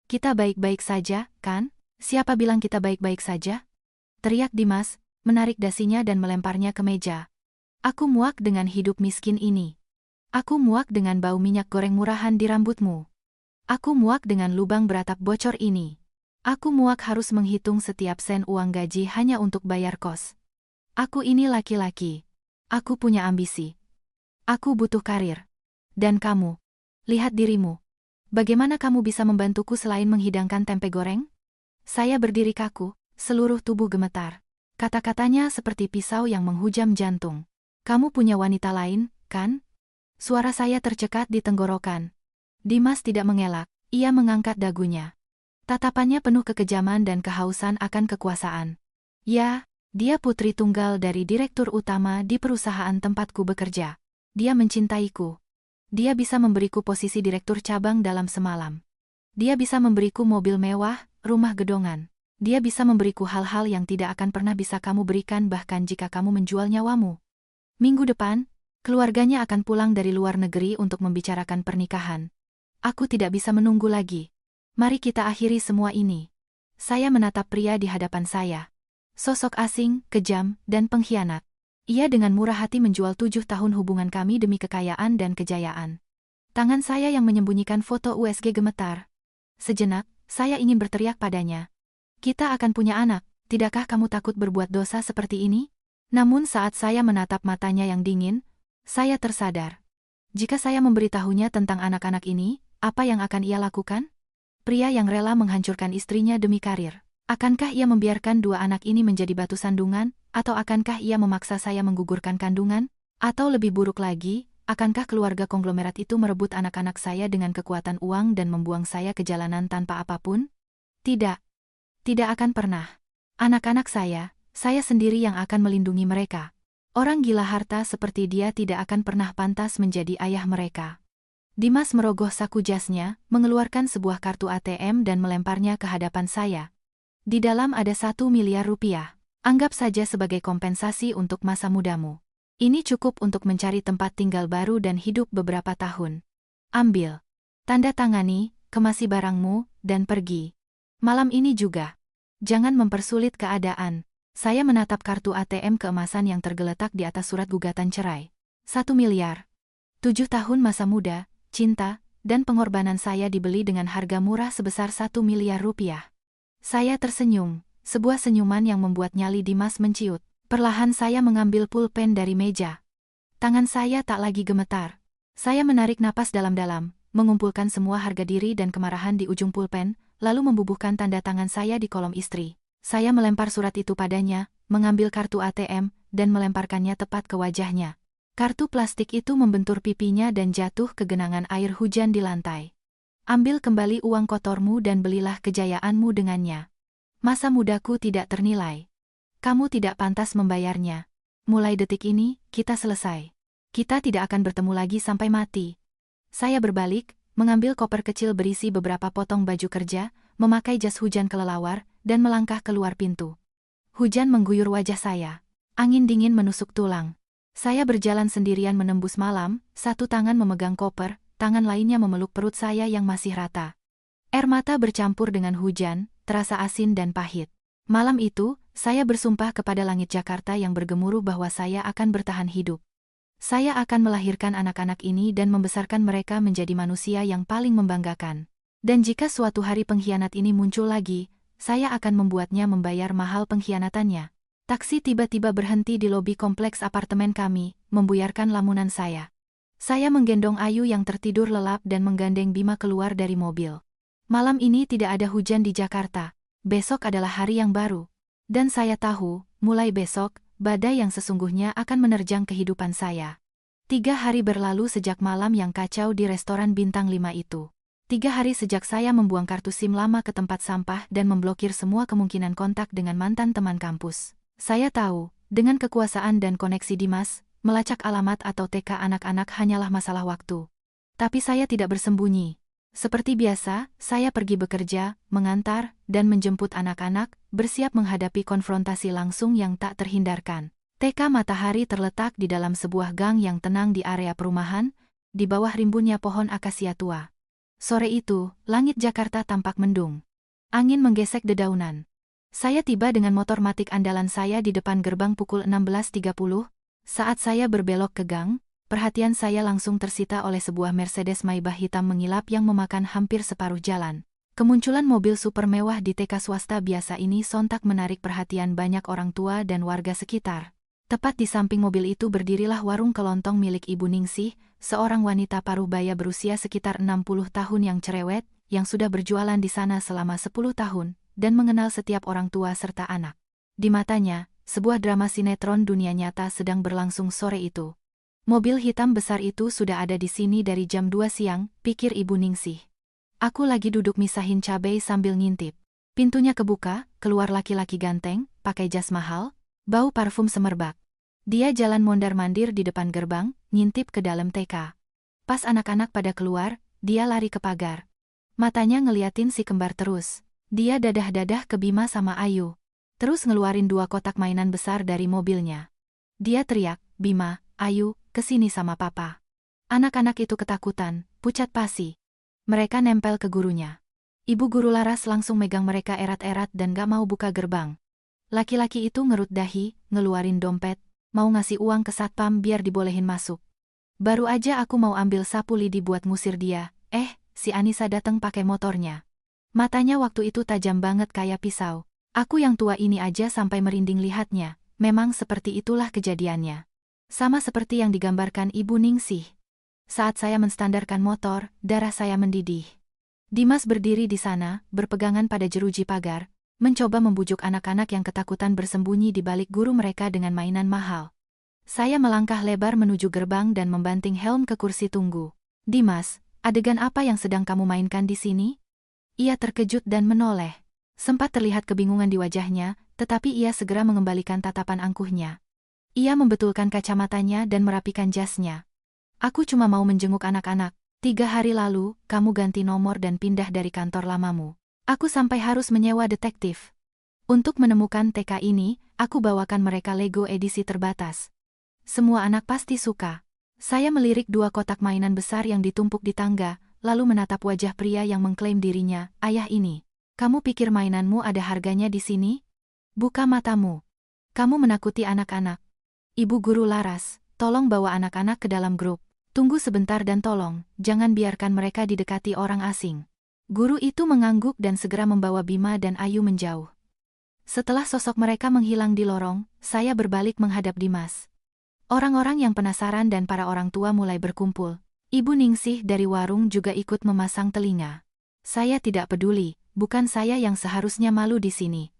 Kita baik-baik saja, kan? Siapa bilang kita baik-baik saja? Teriak Dimas, menarik dasinya dan melemparnya ke meja. Aku muak dengan hidup miskin ini. Aku muak dengan bau minyak goreng murahan di rambutmu. Aku muak dengan lubang beratap bocor ini. Aku muak harus menghitung setiap sen uang gaji hanya untuk bayar kos. Aku ini laki-laki. Aku punya ambisi. Aku butuh karir. Dan kamu. Lihat dirimu. Bagaimana kamu bisa membantuku selain menghidangkan tempe goreng? Saya berdiri kaku, seluruh tubuh gemetar. Kata-katanya seperti pisau yang menghujam jantung. Kamu punya wanita lain, kan? Suara saya tercekat di tenggorokan. Dimas tidak mengelak, ia mengangkat dagunya. Tatapannya penuh kekejaman dan kehausan akan kekuasaan. Ya, dia putri tunggal dari direktur utama di perusahaan tempatku bekerja. Dia mencintaiku. Dia bisa memberiku posisi direktur cabang dalam semalam. Dia bisa memberiku mobil mewah, rumah gedongan. Dia bisa memberiku hal-hal yang tidak akan pernah bisa kamu berikan bahkan jika kamu menjual nyawamu. Minggu depan, keluarganya akan pulang dari luar negeri untuk membicarakan pernikahan. Aku tidak bisa menunggu lagi. Mari kita akhiri semua ini. Saya menatap pria di hadapan saya. Sosok asing, kejam, dan pengkhianat. Ia dengan murah hati menjual 7 tahun hubungan kami demi kekayaan dan kejayaan. Tangan saya yang menyembunyikan foto USG gemetar. Sejenak, saya ingin berteriak padanya. Kita akan punya anak, tidakkah kamu takut berbuat dosa seperti ini? Namun saat saya menatap matanya yang dingin, saya tersadar. Jika saya memberitahunya tentang anak-anak ini, apa yang akan ia lakukan? Pria yang rela menghancurkan istrinya demi karir. Akankah ia membiarkan 2 anak ini menjadi batu sandungan, atau akankah ia memaksa saya menggugurkan kandungan? Atau lebih buruk lagi, akankah keluarga konglomerat itu merebut anak-anak saya dengan kekuatan uang dan membuang saya ke jalanan tanpa apapun? Tidak. Tidak akan pernah. Anak-anak saya sendiri yang akan melindungi mereka. Orang gila harta seperti dia tidak akan pernah pantas menjadi ayah mereka. Dimas merogoh saku jasnya, mengeluarkan sebuah kartu ATM dan melemparnya ke hadapan saya. Di dalam ada 1 miliar rupiah. Anggap saja sebagai kompensasi untuk masa mudamu. Ini cukup untuk mencari tempat tinggal baru dan hidup beberapa tahun. Ambil. Tanda tangani, kemasi barangmu, dan pergi. Malam ini juga. Jangan mempersulit keadaan. Saya menatap kartu ATM keemasan yang tergeletak di atas surat gugatan cerai. 1 miliar. 7 tahun masa muda, cinta, dan pengorbanan saya dibeli dengan harga murah sebesar 1 miliar rupiah. Saya tersenyum, sebuah senyuman yang membuat nyali Dimas menciut. Perlahan saya mengambil pulpen dari meja. Tangan saya tak lagi gemetar. Saya menarik napas dalam-dalam, mengumpulkan semua harga diri dan kemarahan di ujung pulpen, lalu membubuhkan tanda tangan saya di kolom istri. Saya melempar surat itu padanya, mengambil kartu ATM, dan melemparkannya tepat ke wajahnya. Kartu plastik itu membentur pipinya dan jatuh ke genangan air hujan di lantai. Ambil kembali uang kotormu dan belilah kejayaanmu dengannya. Masa mudaku tidak ternilai. Kamu tidak pantas membayarnya. Mulai detik ini, kita selesai. Kita tidak akan bertemu lagi sampai mati. Saya berbalik, mengambil koper kecil berisi beberapa potong baju kerja, memakai jas hujan kelelawar, dan melangkah keluar pintu. Hujan mengguyur wajah saya. Angin dingin menusuk tulang. Saya berjalan sendirian menembus malam, satu tangan memegang koper, tangan lainnya memeluk perut saya yang masih rata. Air mata bercampur dengan hujan, terasa asin dan pahit. Malam itu, saya bersumpah kepada langit Jakarta yang bergemuruh bahwa saya akan bertahan hidup. Saya akan melahirkan anak-anak ini dan membesarkan mereka menjadi manusia yang paling membanggakan. Dan jika suatu hari pengkhianat ini muncul lagi, saya akan membuatnya membayar mahal pengkhianatannya. Taksi tiba-tiba berhenti di lobi kompleks apartemen kami, membuyarkan lamunan saya. Saya menggendong Ayu yang tertidur lelap dan menggandeng Bima keluar dari mobil. Malam ini tidak ada hujan di Jakarta. Besok adalah hari yang baru. Dan saya tahu, mulai besok, badai yang sesungguhnya akan menerjang kehidupan saya. 3 hari berlalu sejak malam yang kacau di restoran bintang 5 itu. 3 hari sejak saya membuang kartu SIM lama ke tempat sampah dan memblokir semua kemungkinan kontak dengan mantan teman kampus. Saya tahu, dengan kekuasaan dan koneksi Dimas, melacak alamat atau TK anak-anak hanyalah masalah waktu. Tapi saya tidak bersembunyi. Seperti biasa, saya pergi bekerja, mengantar, dan menjemput anak-anak, bersiap menghadapi konfrontasi langsung yang tak terhindarkan. TK Matahari terletak di dalam sebuah gang yang tenang di area perumahan, di bawah rimbunnya pohon akasia tua. Sore itu, langit Jakarta tampak mendung. Angin menggesek dedaunan. Saya tiba dengan motor matic andalan saya di depan gerbang pukul 16.30. Saat saya berbelok ke gang, perhatian saya langsung tersita oleh sebuah Mercedes Maybach hitam mengilap yang memakan hampir separuh jalan. Kemunculan mobil super mewah di TK swasta biasa ini sontak menarik perhatian banyak orang tua dan warga sekitar. Tepat di samping mobil itu berdirilah warung kelontong milik Ibu Ningsih, seorang wanita paruh-baya berusia sekitar 60 tahun yang cerewet, yang sudah berjualan di sana selama 10 tahun, dan mengenal setiap orang tua serta anak. Di matanya, sebuah drama sinetron dunia nyata sedang berlangsung sore itu. Mobil hitam besar itu sudah ada di sini dari jam 2 siang, pikir Ibu Ningsih. Aku lagi duduk misahin cabai sambil ngintip. Pintunya kebuka, keluar laki-laki ganteng, pakai jas mahal, bau parfum semerbak. Dia jalan mondar-mandir di depan gerbang, ngintip ke dalam TK. Pas anak-anak pada keluar, dia lari ke pagar. Matanya ngeliatin si kembar terus. Dia dadah-dadah ke Bima sama Ayu. Terus ngeluarin 2 kotak mainan besar dari mobilnya. Dia teriak, "Bima, Ayu, kesini sama papa." Anak-anak itu ketakutan, pucat pasi. Mereka nempel ke gurunya. Ibu guru Laras langsung megang mereka erat-erat dan gak mau buka gerbang. Laki-laki itu ngerut dahi, ngeluarin dompet, mau ngasih uang ke satpam biar dibolehin masuk. Baru aja aku mau ambil sapu lidi buat ngusir dia, si Anissa datang pakai motornya. Matanya waktu itu tajam banget kayak pisau. Aku yang tua ini aja sampai merinding lihatnya, memang seperti itulah kejadiannya. Sama seperti yang digambarkan Ibu Ningsih. Saat saya menstandarkan motor, darah saya mendidih. Dimas berdiri di sana, berpegangan pada jeruji pagar, mencoba membujuk anak-anak yang ketakutan bersembunyi di balik guru mereka dengan mainan mahal. Saya melangkah lebar menuju gerbang dan membanting helm ke kursi tunggu. "Dimas, adegan apa yang sedang kamu mainkan di sini?" Ia terkejut dan menoleh. Sempat terlihat kebingungan di wajahnya, tetapi ia segera mengembalikan tatapan angkuhnya. Ia membetulkan kacamatanya dan merapikan jasnya. "Aku cuma mau menjenguk anak-anak. 3 hari lalu, kamu ganti nomor dan pindah dari kantor lamamu. Aku sampai harus menyewa detektif. Untuk menemukan TK ini, aku bawakan mereka Lego edisi terbatas. Semua anak pasti suka." Saya melirik 2 kotak mainan besar yang ditumpuk di tangga, lalu menatap wajah pria yang mengklaim dirinya, "Ayah ini. Kamu pikir mainanmu ada harganya di sini? Buka matamu. Kamu menakuti anak-anak." "Ibu guru Laras, tolong bawa anak-anak ke dalam grup. Tunggu sebentar dan tolong, jangan biarkan mereka didekati orang asing." Guru itu mengangguk dan segera membawa Bima dan Ayu menjauh. Setelah sosok mereka menghilang di lorong, saya berbalik menghadap Dimas. Orang-orang yang penasaran dan para orang tua mulai berkumpul. Ibu Ningsih dari warung juga ikut memasang telinga. "Saya tidak peduli, bukan saya yang seharusnya malu di sini.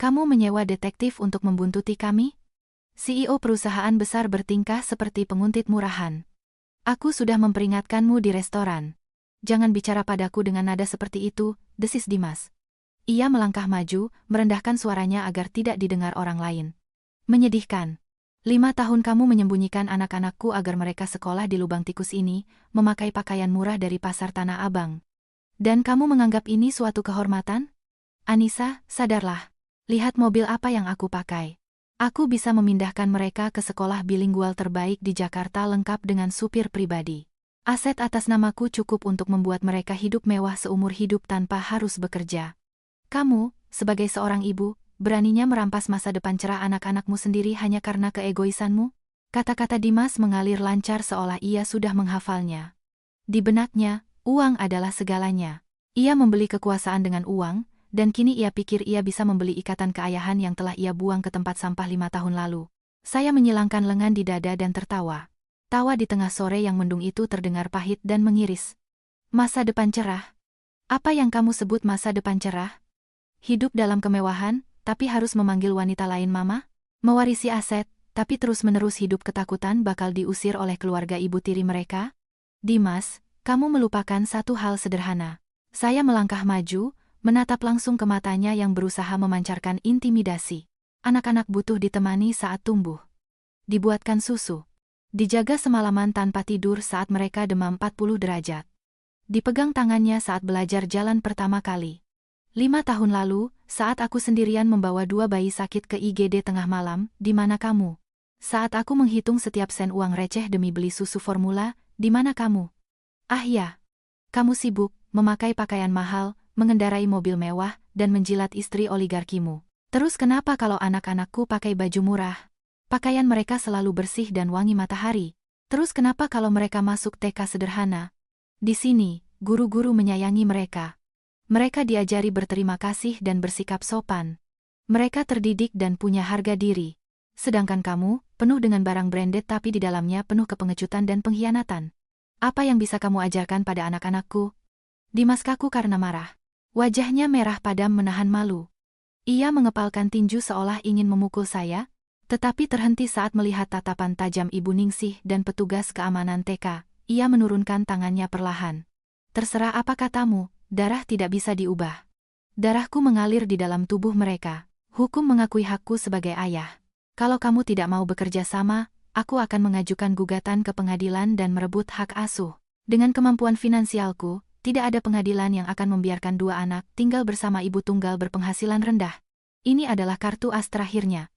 Kamu menyewa detektif untuk membuntuti kami?" CEO perusahaan besar bertingkah seperti penguntit murahan. "Aku sudah memperingatkanmu di restoran. Jangan bicara padaku dengan nada seperti itu," desis Dimas. Ia melangkah maju, merendahkan suaranya agar tidak didengar orang lain. "Menyedihkan. 5 tahun kamu menyembunyikan anak-anakku agar mereka sekolah di lubang tikus ini, memakai pakaian murah dari pasar Tanah Abang. Dan kamu menganggap ini suatu kehormatan? Anissa, sadarlah. Lihat mobil apa yang aku pakai. Aku bisa memindahkan mereka ke sekolah bilingual terbaik di Jakarta lengkap dengan supir pribadi. Aset atas namaku cukup untuk membuat mereka hidup mewah seumur hidup tanpa harus bekerja. Kamu, sebagai seorang ibu, beraninya merampas masa depan cerah anak-anakmu sendiri hanya karena keegoisanmu?" Kata-kata Dimas mengalir lancar seolah ia sudah menghafalnya. Di benaknya, uang adalah segalanya. Ia membeli kekuasaan dengan uang, dan kini ia pikir ia bisa membeli ikatan keayahan yang telah ia buang ke tempat sampah 5 tahun lalu. Saya menyilangkan lengan di dada dan tertawa. Tawa di tengah sore yang mendung itu terdengar pahit dan mengiris. "Masa depan cerah? Apa yang kamu sebut masa depan cerah? Hidup dalam kemewahan, tapi harus memanggil wanita lain mama? Mewarisi aset, tapi terus-menerus hidup ketakutan bakal diusir oleh keluarga ibu tiri mereka?" "Dimas, Kamu melupakan satu hal sederhana. Saya melangkah maju, menatap langsung ke matanya yang berusaha memancarkan intimidasi. Anak-anak butuh ditemani saat tumbuh. Dibuatkan susu. Dijaga semalaman tanpa tidur saat mereka demam 40 derajat. Dipegang tangannya saat belajar jalan pertama kali. 5 tahun lalu, saat aku sendirian membawa 2 bayi sakit ke IGD tengah malam, di mana kamu? Saat aku menghitung setiap sen uang receh demi beli susu formula, di mana kamu? Ah ya, kamu sibuk, memakai pakaian mahal, mengendarai mobil mewah, dan menjilat istri oligarkimu. Terus kenapa kalau anak-anakku pakai baju murah? Pakaian mereka selalu bersih dan wangi matahari. Terus kenapa kalau mereka masuk TK sederhana? Di sini, guru-guru menyayangi mereka. Mereka diajari berterima kasih dan bersikap sopan. Mereka terdidik dan punya harga diri. Sedangkan kamu, penuh dengan barang branded tapi di dalamnya penuh kepengecutan dan pengkhianatan. Apa yang bisa kamu ajarkan pada anak-anakku? Dimas kaku karena marah. Wajahnya merah padam menahan malu. Ia mengepalkan tinju seolah ingin memukul saya, tetapi terhenti saat melihat tatapan tajam Ibu Ningsih dan petugas keamanan TK. Ia menurunkan tangannya perlahan. Terserah apa katamu. Darah tidak bisa diubah. Darahku mengalir di dalam tubuh mereka. Hukum mengakui hakku sebagai ayah. Kalau kamu tidak mau bekerja sama, aku akan mengajukan gugatan ke pengadilan dan merebut hak asuh. Dengan kemampuan finansialku, tidak ada pengadilan yang akan membiarkan 2 anak tinggal bersama ibu tunggal berpenghasilan rendah. Ini adalah kartu as terakhirnya.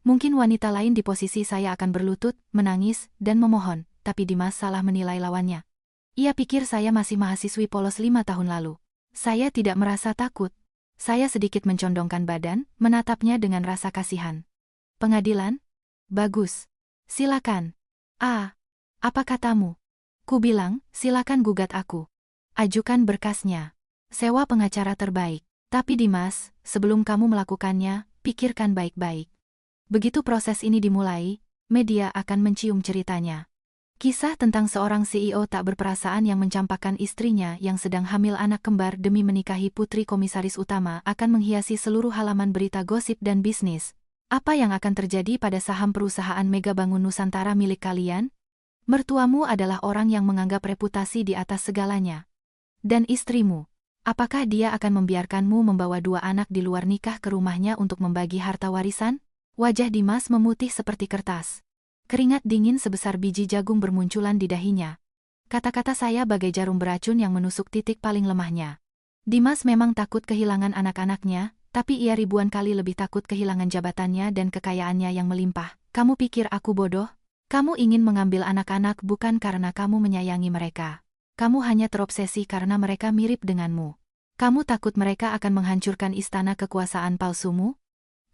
Mungkin wanita lain di posisi saya akan berlutut, menangis, dan memohon, tapi Dimas salah menilai lawannya. Ia pikir saya masih mahasiswi polos 5 tahun lalu. Saya tidak merasa takut. Saya sedikit mencondongkan badan, menatapnya dengan rasa kasihan. Pengadilan? Bagus. Silakan. Apa katamu? Ku bilang, silakan gugat aku. Ajukan berkasnya. Sewa pengacara terbaik. Tapi Dimas, sebelum kamu melakukannya, pikirkan baik-baik. Begitu proses ini dimulai, media akan mencium ceritanya. Kisah tentang seorang CEO tak berperasaan yang mencampakkan istrinya yang sedang hamil anak kembar demi menikahi putri komisaris utama akan menghiasi seluruh halaman berita gosip dan bisnis. Apa yang akan terjadi pada saham perusahaan Mega Bangun Nusantara milik kalian? Mertuamu adalah orang yang menganggap reputasi di atas segalanya. Dan istrimu, apakah dia akan membiarkanmu membawa 2 anak di luar nikah ke rumahnya untuk membagi harta warisan? Wajah Dimas memutih seperti kertas. Keringat dingin sebesar biji jagung bermunculan di dahinya. Kata-kata saya bagai jarum beracun yang menusuk titik paling lemahnya. Dimas memang takut kehilangan anak-anaknya, tapi ia ribuan kali lebih takut kehilangan jabatannya dan kekayaannya yang melimpah. Kamu pikir aku bodoh? Kamu ingin mengambil anak-anak bukan karena kamu menyayangi mereka. Kamu hanya terobsesi karena mereka mirip denganmu. Kamu takut mereka akan menghancurkan istana kekuasaan palsumu?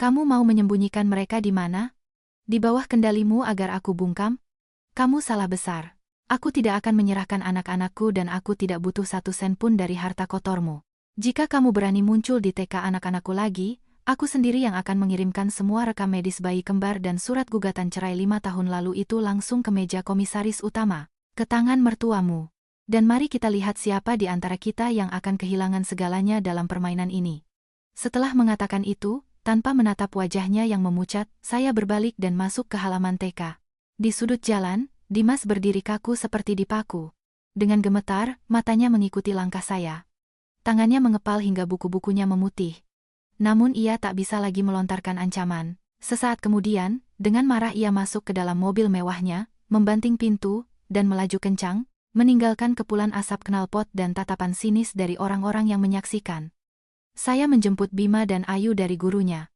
Kamu mau menyembunyikan mereka di mana? Di bawah kendalimu agar aku bungkam? Kamu salah besar. Aku tidak akan menyerahkan anak-anakku dan aku tidak butuh 1 sen pun dari harta kotormu. Jika kamu berani muncul di TK anak-anakku lagi, aku sendiri yang akan mengirimkan semua rekam medis bayi kembar dan surat gugatan cerai 5 tahun lalu itu langsung ke meja komisaris utama, ke tangan mertuamu. Dan mari kita lihat siapa di antara kita yang akan kehilangan segalanya dalam permainan ini. Setelah mengatakan itu, tanpa menatap wajahnya yang memucat, saya berbalik dan masuk ke halaman TK. Di sudut jalan, Dimas berdiri kaku seperti dipaku. Dengan gemetar, matanya mengikuti langkah saya. Tangannya mengepal hingga buku-bukunya memutih. Namun ia tak bisa lagi melontarkan ancaman. Sesaat kemudian, dengan marah ia masuk ke dalam mobil mewahnya, membanting pintu, dan melaju kencang, meninggalkan kepulan asap knalpot dan tatapan sinis dari orang-orang yang menyaksikan. Saya menjemput Bima dan Ayu dari gurunya.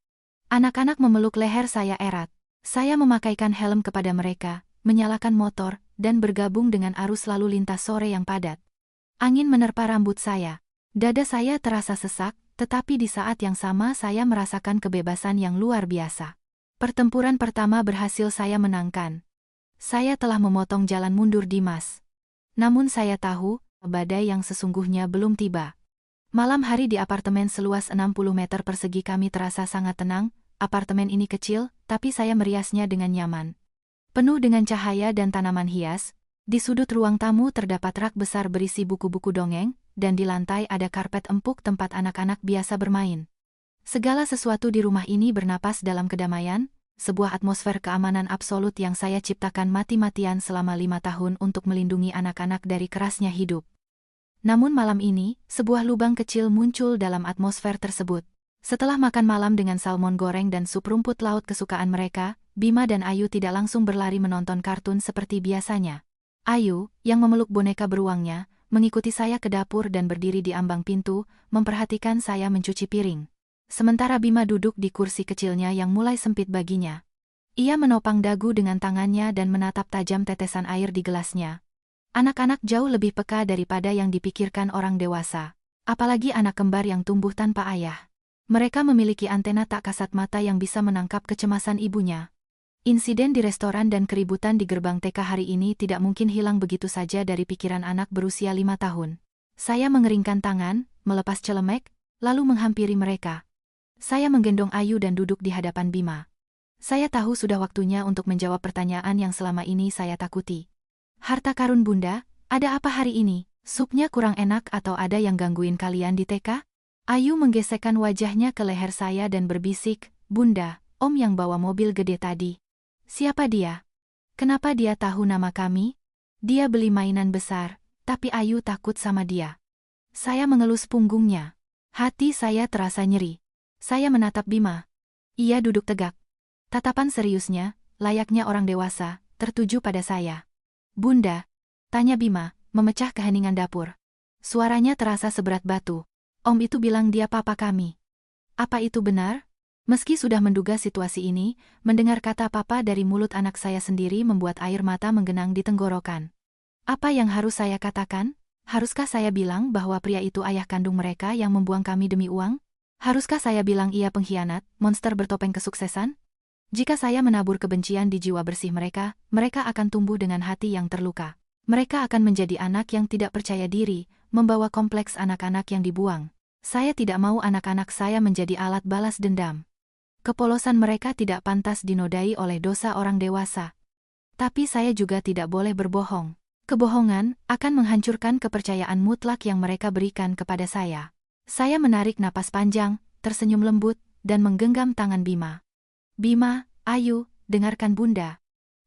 Anak-anak memeluk leher saya erat. Saya memakaikan helm kepada mereka, menyalakan motor, dan bergabung dengan arus lalu lintas sore yang padat. Angin menerpa rambut saya. Dada saya terasa sesak, tetapi di saat yang sama saya merasakan kebebasan yang luar biasa. Pertempuran pertama berhasil saya menangkan. Saya telah memotong jalan mundur Dimas. Namun saya tahu, badai yang sesungguhnya belum tiba. Malam hari di apartemen seluas 60 meter persegi kami terasa sangat tenang. Apartemen ini kecil, tapi saya meriasnya dengan nyaman. Penuh dengan cahaya dan tanaman hias, di sudut ruang tamu terdapat rak besar berisi buku-buku dongeng, dan di lantai ada karpet empuk tempat anak-anak biasa bermain. Segala sesuatu di rumah ini bernapas dalam kedamaian, sebuah atmosfer keamanan absolut yang saya ciptakan mati-matian selama 5 tahun untuk melindungi anak-anak dari kerasnya hidup. Namun malam ini, sebuah lubang kecil muncul dalam atmosfer tersebut. Setelah makan malam dengan salmon goreng dan sup rumput laut kesukaan mereka, Bima dan Ayu tidak langsung berlari menonton kartun seperti biasanya. Ayu, yang memeluk boneka beruangnya, mengikuti saya ke dapur dan berdiri di ambang pintu, memperhatikan saya mencuci piring. Sementara Bima duduk di kursi kecilnya yang mulai sempit baginya. Ia menopang dagu dengan tangannya dan menatap tajam tetesan air di gelasnya. Anak-anak jauh lebih peka daripada yang dipikirkan orang dewasa. Apalagi anak kembar yang tumbuh tanpa ayah. Mereka memiliki antena tak kasat mata yang bisa menangkap kecemasan ibunya. Insiden di restoran dan keributan di gerbang TK hari ini tidak mungkin hilang begitu saja dari pikiran anak berusia 5 tahun. Saya mengeringkan tangan, melepas celemek, lalu menghampiri mereka. Saya menggendong Ayu dan duduk di hadapan Bima. Saya tahu sudah waktunya untuk menjawab pertanyaan yang selama ini saya takuti. Harta karun Bunda, ada apa hari ini? Supnya kurang enak atau ada yang gangguin kalian di TK? Ayu menggesekkan wajahnya ke leher saya dan berbisik, Bunda, Om yang bawa mobil gede tadi. Siapa dia? Kenapa dia tahu nama kami? Dia beli mainan besar, tapi Ayu takut sama dia. Saya mengelus punggungnya. Hati saya terasa nyeri. Saya menatap Bima. Ia duduk tegak. Tatapan seriusnya, layaknya orang dewasa, tertuju pada saya. Bunda, tanya Bima, memecah keheningan dapur. Suaranya terasa seberat batu. Om itu bilang dia papa kami. Apa itu benar? Meski sudah menduga situasi ini, mendengar kata papa dari mulut anak saya sendiri membuat air mata menggenang di tenggorokan. Apa yang harus saya katakan? Haruskah saya bilang bahwa pria itu ayah kandung mereka yang membuang kami demi uang? Haruskah saya bilang ia pengkhianat, monster bertopeng kesuksesan? Jika saya menabur kebencian di jiwa bersih mereka, mereka akan tumbuh dengan hati yang terluka. Mereka akan menjadi anak yang tidak percaya diri, membawa kompleks anak-anak yang dibuang. Saya tidak mau anak-anak saya menjadi alat balas dendam. Kepolosan mereka tidak pantas dinodai oleh dosa orang dewasa. Tapi saya juga tidak boleh berbohong. Kebohongan akan menghancurkan kepercayaan mutlak yang mereka berikan kepada saya. Saya menarik napas panjang, tersenyum lembut, dan menggenggam tangan Bima. Bima, Ayu, dengarkan Bunda.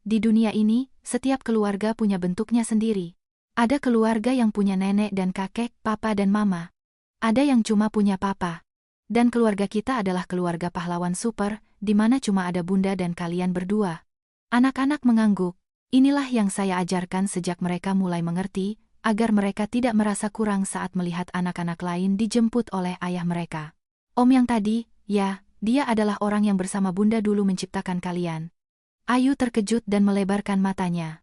Di dunia ini, setiap keluarga punya bentuknya sendiri. Ada keluarga yang punya nenek dan kakek, papa dan mama. Ada yang cuma punya papa. Dan keluarga kita adalah keluarga pahlawan super, di mana cuma ada Bunda dan kalian berdua. Anak-anak mengangguk. Inilah yang saya ajarkan sejak mereka mulai mengerti, agar mereka tidak merasa kurang saat melihat anak-anak lain dijemput oleh ayah mereka. Om yang tadi, ya, dia adalah orang yang bersama Bunda dulu menciptakan kalian. Ayu terkejut dan melebarkan matanya.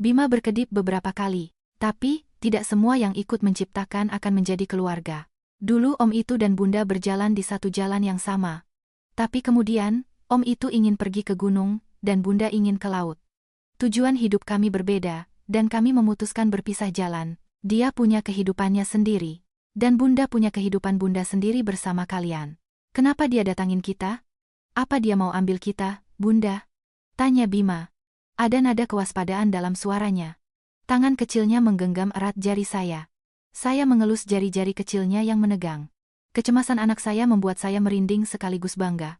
Bima berkedip beberapa kali, tapi tidak semua yang ikut menciptakan akan menjadi keluarga. Dulu Om itu dan Bunda berjalan di satu jalan yang sama. Tapi kemudian, Om itu ingin pergi ke gunung, dan Bunda ingin ke laut. Tujuan hidup kami berbeda, dan kami memutuskan berpisah jalan. Dia punya kehidupannya sendiri, dan Bunda punya kehidupan Bunda sendiri bersama kalian. Kenapa dia datangin kita? Apa dia mau ambil kita, Bunda? Tanya Bima. Ada nada kewaspadaan dalam suaranya. Tangan kecilnya menggenggam erat jari saya. Saya mengelus jari-jari kecilnya yang menegang. Kecemasan anak saya membuat saya merinding sekaligus bangga.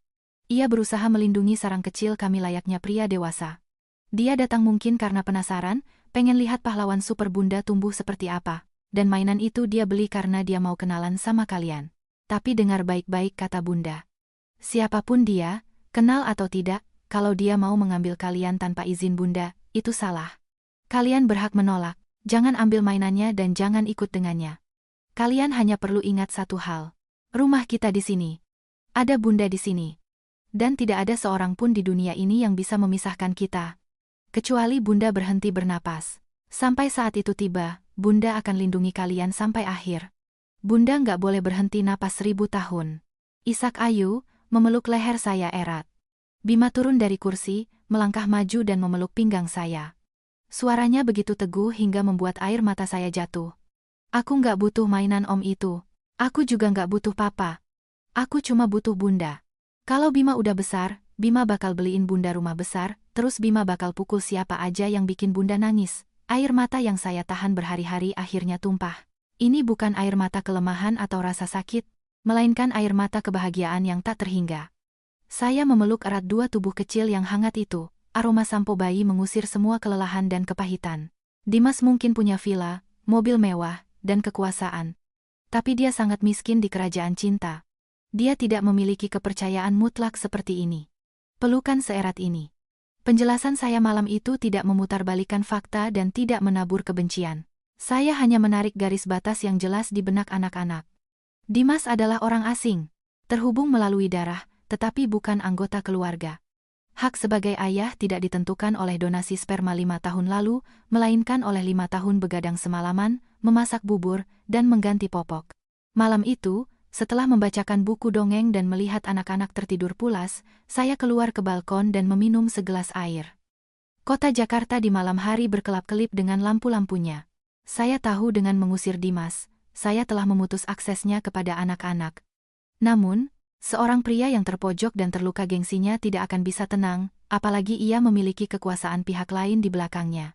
Ia berusaha melindungi sarang kecil kami layaknya pria dewasa. Dia datang mungkin karena penasaran, pengen lihat pahlawan super Bunda tumbuh seperti apa. Dan mainan itu dia beli karena dia mau kenalan sama kalian. Tapi dengar baik-baik kata Bunda. Siapapun dia, kenal atau tidak, kalau dia mau mengambil kalian tanpa izin Bunda, itu salah. Kalian berhak menolak. Jangan ambil mainannya dan jangan ikut dengannya. Kalian hanya perlu ingat satu hal. Rumah kita di sini. Ada Bunda di sini. Dan tidak ada seorang pun di dunia ini yang bisa memisahkan kita. Kecuali Bunda berhenti bernapas. Sampai saat itu tiba, Bunda akan lindungi kalian sampai akhir. Bunda nggak boleh berhenti napas 1000 tahun. Isak Ayu memeluk leher saya erat. Bima turun dari kursi, melangkah maju dan memeluk pinggang saya. Suaranya begitu teguh hingga membuat air mata saya jatuh. Aku nggak butuh mainan Om itu. Aku juga nggak butuh papa. Aku cuma butuh Bunda. Kalau Bima udah besar, Bima bakal beliin Bunda rumah besar, terus Bima bakal pukul siapa aja yang bikin Bunda nangis. Air mata yang saya tahan berhari-hari akhirnya tumpah. Ini bukan air mata kelemahan atau rasa sakit, melainkan air mata kebahagiaan yang tak terhingga. Saya memeluk erat dua tubuh kecil yang hangat itu. Aroma sampo bayi mengusir semua kelelahan dan kepahitan. Dimas mungkin punya villa, mobil mewah, dan kekuasaan. Tapi dia sangat miskin di kerajaan cinta. Dia tidak memiliki kepercayaan mutlak seperti ini. Pelukan seerat ini. Penjelasan saya malam itu tidak memutarbalikkan fakta dan tidak menabur kebencian. Saya hanya menarik garis batas yang jelas di benak anak-anak. Dimas adalah orang asing. Terhubung melalui darah, tetapi bukan anggota keluarga. Hak sebagai ayah tidak ditentukan oleh donasi sperma 5 tahun lalu, melainkan oleh 5 tahun begadang semalaman, memasak bubur, dan mengganti popok. Malam itu, setelah membacakan buku dongeng dan melihat anak-anak tertidur pulas, saya keluar ke balkon dan meminum segelas air. Kota Jakarta di malam hari berkelap-kelip dengan lampu-lampunya. Saya tahu dengan mengusir Dimas, saya telah memutus aksesnya kepada anak-anak. Namun, seorang pria yang terpojok dan terluka gengsinya tidak akan bisa tenang, apalagi ia memiliki kekuasaan pihak lain di belakangnya.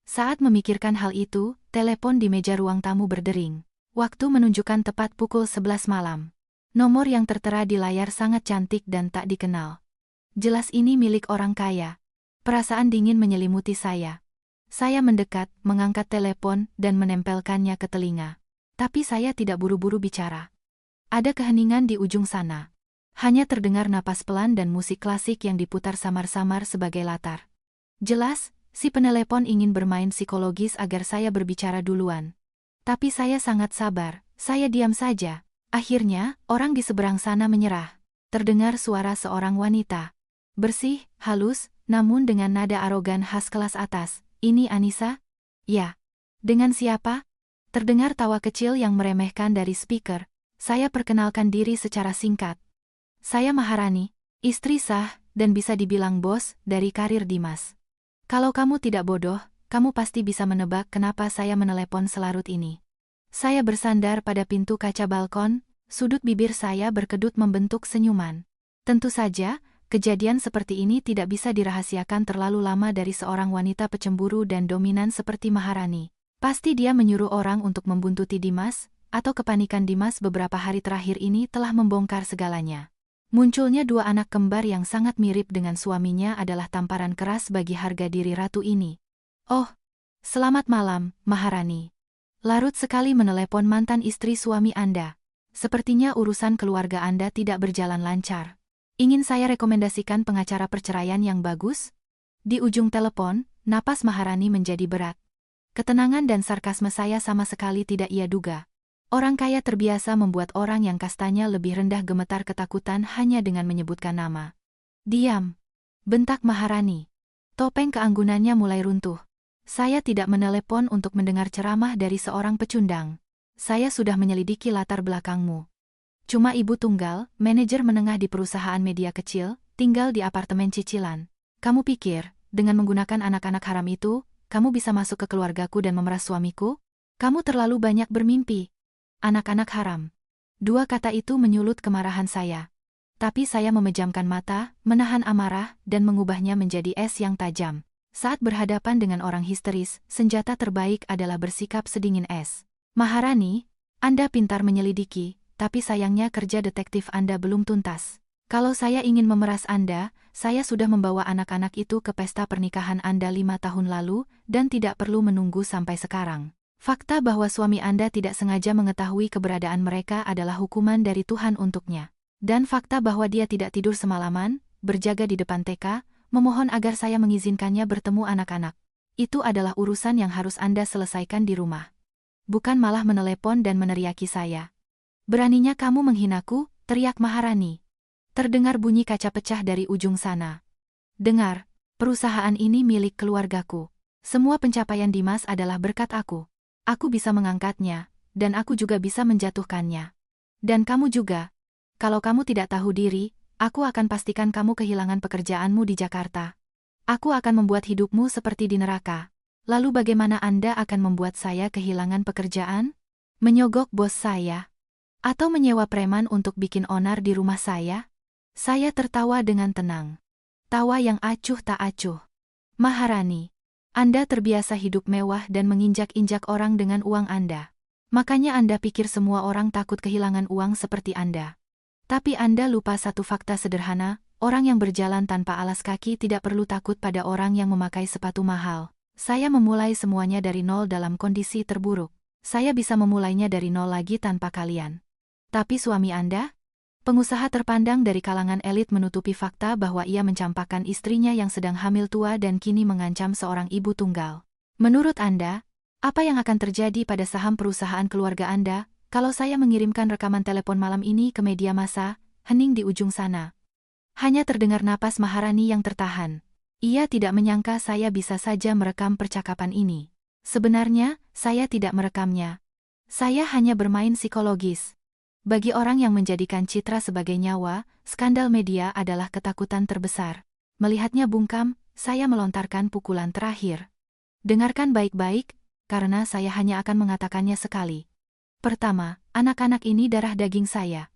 Saat memikirkan hal itu, telepon di meja ruang tamu berdering. Waktu menunjukkan tepat pukul 11 malam. Nomor yang tertera di layar sangat cantik dan tak dikenal. Jelas ini milik orang kaya. Perasaan dingin menyelimuti saya. Saya mendekat, mengangkat telepon, dan menempelkannya ke telinga. Tapi saya tidak buru-buru bicara. Ada keheningan di ujung sana. Hanya terdengar napas pelan dan musik klasik yang diputar samar-samar sebagai latar. Jelas, si penelepon ingin bermain psikologis agar saya berbicara duluan. Tapi saya sangat sabar, saya diam saja. Akhirnya, orang di seberang sana menyerah. Terdengar suara seorang wanita. Bersih, halus, namun dengan nada arogan khas kelas atas. Ini Anissa? Ya. Dengan siapa? Terdengar tawa kecil yang meremehkan dari speaker. Saya perkenalkan diri secara singkat. Saya Maharani, istri sah, dan bisa dibilang bos dari karir Dimas. Kalau kamu tidak bodoh, kamu pasti bisa menebak kenapa saya menelepon selarut ini. Saya bersandar pada pintu kaca balkon, sudut bibir saya berkedut membentuk senyuman. Tentu saja, kejadian seperti ini tidak bisa dirahasiakan terlalu lama dari seorang wanita pecemburu dan dominan seperti Maharani. Pasti dia menyuruh orang untuk membuntuti Dimas, atau kepanikan Dimas beberapa hari terakhir ini telah membongkar segalanya. Munculnya dua anak kembar yang sangat mirip dengan suaminya adalah tamparan keras bagi harga diri ratu ini. Oh, selamat malam, Maharani. Larut sekali menelepon mantan istri suami Anda. Sepertinya urusan keluarga Anda tidak berjalan lancar. Ingin saya rekomendasikan pengacara perceraian yang bagus? Di ujung telepon, napas Maharani menjadi berat. Ketenangan dan sarkasme saya sama sekali tidak ia duga. Orang kaya terbiasa membuat orang yang kastanya lebih rendah gemetar ketakutan hanya dengan menyebutkan nama. Diam, bentak Maharani. Topeng keanggunannya mulai runtuh. Saya tidak menelepon untuk mendengar ceramah dari seorang pecundang. Saya sudah menyelidiki latar belakangmu. Cuma ibu tunggal, manajer menengah di perusahaan media kecil, tinggal di apartemen cicilan. Kamu pikir, dengan menggunakan anak-anak haram itu, kamu bisa masuk ke keluargaku dan memeras suamiku? Kamu terlalu banyak bermimpi. Anak-anak haram. Dua kata itu menyulut kemarahan saya. Tapi saya memejamkan mata, menahan amarah, dan mengubahnya menjadi es yang tajam. Saat berhadapan dengan orang histeris, senjata terbaik adalah bersikap sedingin es. Maharani, Anda pintar menyelidiki, tapi sayangnya kerja detektif Anda belum tuntas. Kalau saya ingin memeras Anda, saya sudah membawa anak-anak itu ke pesta pernikahan Anda 5 tahun lalu, dan tidak perlu menunggu sampai sekarang. Fakta bahwa suami Anda tidak sengaja mengetahui keberadaan mereka adalah hukuman dari Tuhan untuknya. Dan fakta bahwa dia tidak tidur semalaman, berjaga di depan TK, memohon agar saya mengizinkannya bertemu anak-anak. Itu adalah urusan yang harus Anda selesaikan di rumah. Bukan malah menelepon dan meneriaki saya. Beraninya kamu menghinaku, teriak Maharani. Terdengar bunyi kaca pecah dari ujung sana. Dengar, perusahaan ini milik keluargaku. Semua pencapaian Dimas adalah berkat aku. Aku bisa mengangkatnya, dan aku juga bisa menjatuhkannya. Dan kamu juga. Kalau kamu tidak tahu diri, aku akan pastikan kamu kehilangan pekerjaanmu di Jakarta. Aku akan membuat hidupmu seperti di neraka. Lalu bagaimana Anda akan membuat saya kehilangan pekerjaan? Menyogok bos saya? Atau menyewa preman untuk bikin onar di rumah saya? Saya tertawa dengan tenang. Tawa yang acuh tak acuh. Maharani, Anda terbiasa hidup mewah dan menginjak-injak orang dengan uang Anda. Makanya Anda pikir semua orang takut kehilangan uang seperti Anda. Tapi Anda lupa satu fakta sederhana, Orang yang berjalan tanpa alas kaki tidak perlu takut pada orang yang memakai sepatu mahal. Saya memulai semuanya dari nol dalam kondisi terburuk. Saya bisa memulainya dari nol lagi tanpa kalian. Tapi suami Anda? Pengusaha terpandang dari kalangan elit menutupi fakta bahwa ia mencampakkan istrinya yang sedang hamil tua dan kini mengancam seorang ibu tunggal. Menurut Anda, apa yang akan terjadi pada saham perusahaan keluarga Anda kalau saya mengirimkan rekaman telepon malam ini ke media massa? Hening di ujung sana. Hanya terdengar napas Maharani yang tertahan. Ia tidak menyangka saya bisa saja merekam percakapan ini. Sebenarnya, saya tidak merekamnya. Saya hanya bermain psikologis. Bagi orang yang menjadikan citra sebagai nyawa, skandal media adalah ketakutan terbesar. Melihatnya bungkam, saya melontarkan pukulan terakhir. Dengarkan baik-baik, karena saya hanya akan mengatakannya sekali. Pertama, anak-anak ini darah daging saya.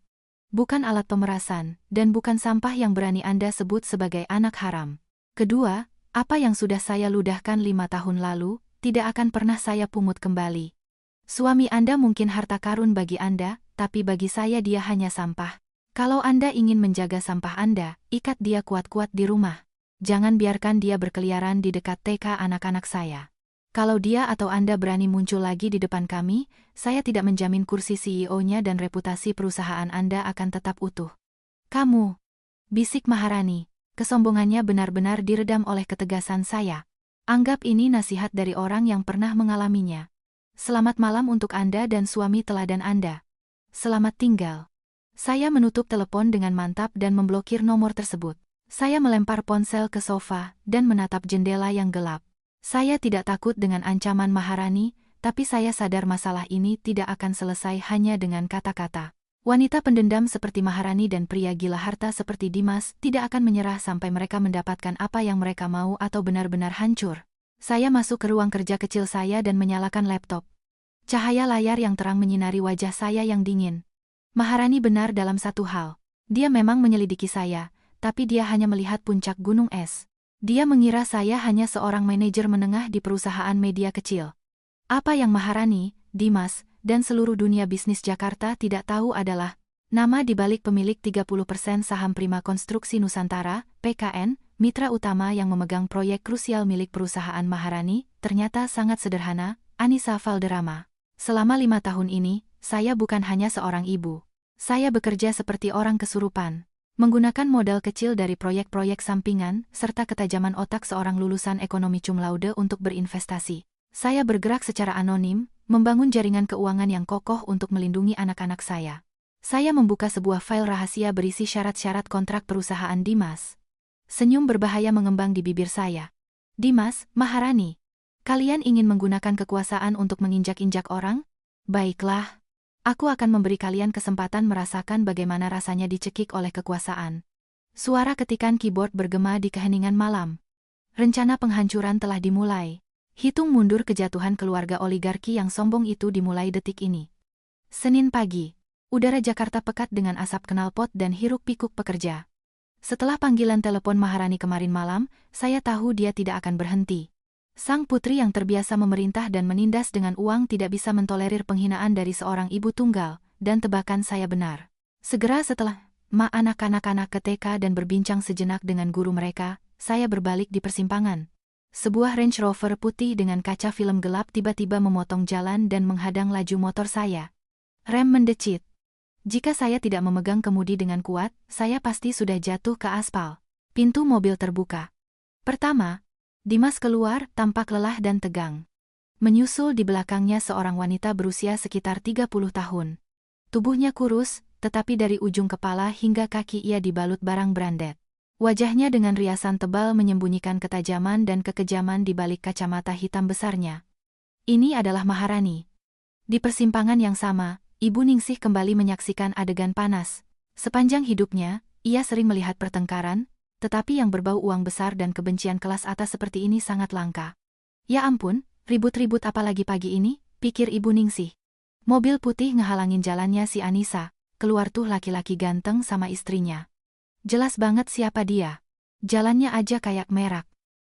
Bukan alat pemerasan, dan bukan sampah yang berani Anda sebut sebagai anak haram. Kedua, apa yang sudah saya ludahkan 5 tahun lalu, tidak akan pernah saya pungut kembali. Suami Anda mungkin harta karun bagi Anda, tapi bagi saya dia hanya sampah. Kalau Anda ingin menjaga sampah Anda, ikat dia kuat-kuat di rumah. Jangan biarkan dia berkeliaran di dekat TK anak-anak saya. Kalau dia atau Anda berani muncul lagi di depan kami, saya tidak menjamin kursi CEO-nya dan reputasi perusahaan Anda akan tetap utuh. Kamu, bisik Maharani, kesombongannya benar-benar diredam oleh ketegasan saya. Anggap ini nasihat dari orang yang pernah mengalaminya. Selamat malam untuk Anda dan suami teladan Anda. Selamat tinggal. Saya menutup telepon dengan mantap dan memblokir nomor tersebut. Saya melempar ponsel ke sofa dan menatap jendela yang gelap. Saya tidak takut dengan ancaman Maharani, tapi saya sadar masalah ini tidak akan selesai hanya dengan kata-kata. Wanita pendendam seperti Maharani dan pria gila harta seperti Dimas tidak akan menyerah sampai mereka mendapatkan apa yang mereka mau atau benar-benar hancur. Saya masuk ke ruang kerja kecil saya dan menyalakan laptop. Cahaya layar yang terang menyinari wajah saya yang dingin. Maharani benar dalam satu hal. Dia memang menyelidiki saya, tapi dia hanya melihat puncak gunung es. Dia mengira saya hanya seorang manajer menengah di perusahaan media kecil. Apa yang Maharani, Dimas, dan seluruh dunia bisnis Jakarta tidak tahu adalah nama di balik pemilik 30% saham Prima Konstruksi Nusantara, PKN, mitra utama yang memegang proyek krusial milik perusahaan Maharani, ternyata sangat sederhana, Anissa Valderrama. Selama 5 tahun ini, saya bukan hanya seorang ibu. Saya bekerja seperti orang kesurupan. Menggunakan modal kecil dari proyek-proyek sampingan, serta ketajaman otak seorang lulusan ekonomi cum laude untuk berinvestasi. Saya bergerak secara anonim, membangun jaringan keuangan yang kokoh untuk melindungi anak-anak saya. Saya membuka sebuah file rahasia berisi syarat-syarat kontrak perusahaan Dimas. Senyum berbahaya mengembang di bibir saya. Dimas, Maharani, kalian ingin menggunakan kekuasaan untuk menginjak-injak orang? Baiklah. Aku akan memberi kalian kesempatan merasakan bagaimana rasanya dicekik oleh kekuasaan. Suara ketikan keyboard bergema di keheningan malam. Rencana penghancuran telah dimulai. Hitung mundur kejatuhan keluarga oligarki yang sombong itu dimulai detik ini. Senin pagi. Udara Jakarta pekat dengan asap knalpot dan hiruk-pikuk pekerja. Setelah panggilan telepon Maharani kemarin malam, saya tahu dia tidak akan berhenti. Sang putri yang terbiasa memerintah dan menindas dengan uang tidak bisa mentolerir penghinaan dari seorang ibu tunggal, dan tebakan saya benar. Segera setelah anak-anak ke TK dan berbincang sejenak dengan guru mereka, saya berbalik di persimpangan. Sebuah Range Rover putih dengan kaca film gelap tiba-tiba memotong jalan dan menghadang laju motor saya. Rem mendecit. Jika saya tidak memegang kemudi dengan kuat, saya pasti sudah jatuh ke aspal. Pintu mobil terbuka. Pertama, Dimas keluar, tampak lelah dan tegang. Menyusul di belakangnya seorang wanita berusia sekitar 30 tahun. Tubuhnya kurus, tetapi dari ujung kepala hingga kaki ia dibalut barang brandet. Wajahnya dengan riasan tebal menyembunyikan ketajaman dan kekejaman di balik kacamata hitam besarnya. Ini adalah Maharani. Di persimpangan yang sama, Ibu Ningsih kembali menyaksikan adegan panas. Sepanjang hidupnya, ia sering melihat pertengkaran, tetapi yang berbau uang besar dan kebencian kelas atas seperti ini sangat langka. Ya ampun, ribut-ribut apalagi pagi ini, pikir Ibu Ningsih. Mobil putih ngehalangin jalannya si Anissa, keluar tuh laki-laki ganteng sama istrinya. Jelas banget siapa dia. Jalannya aja kayak merak.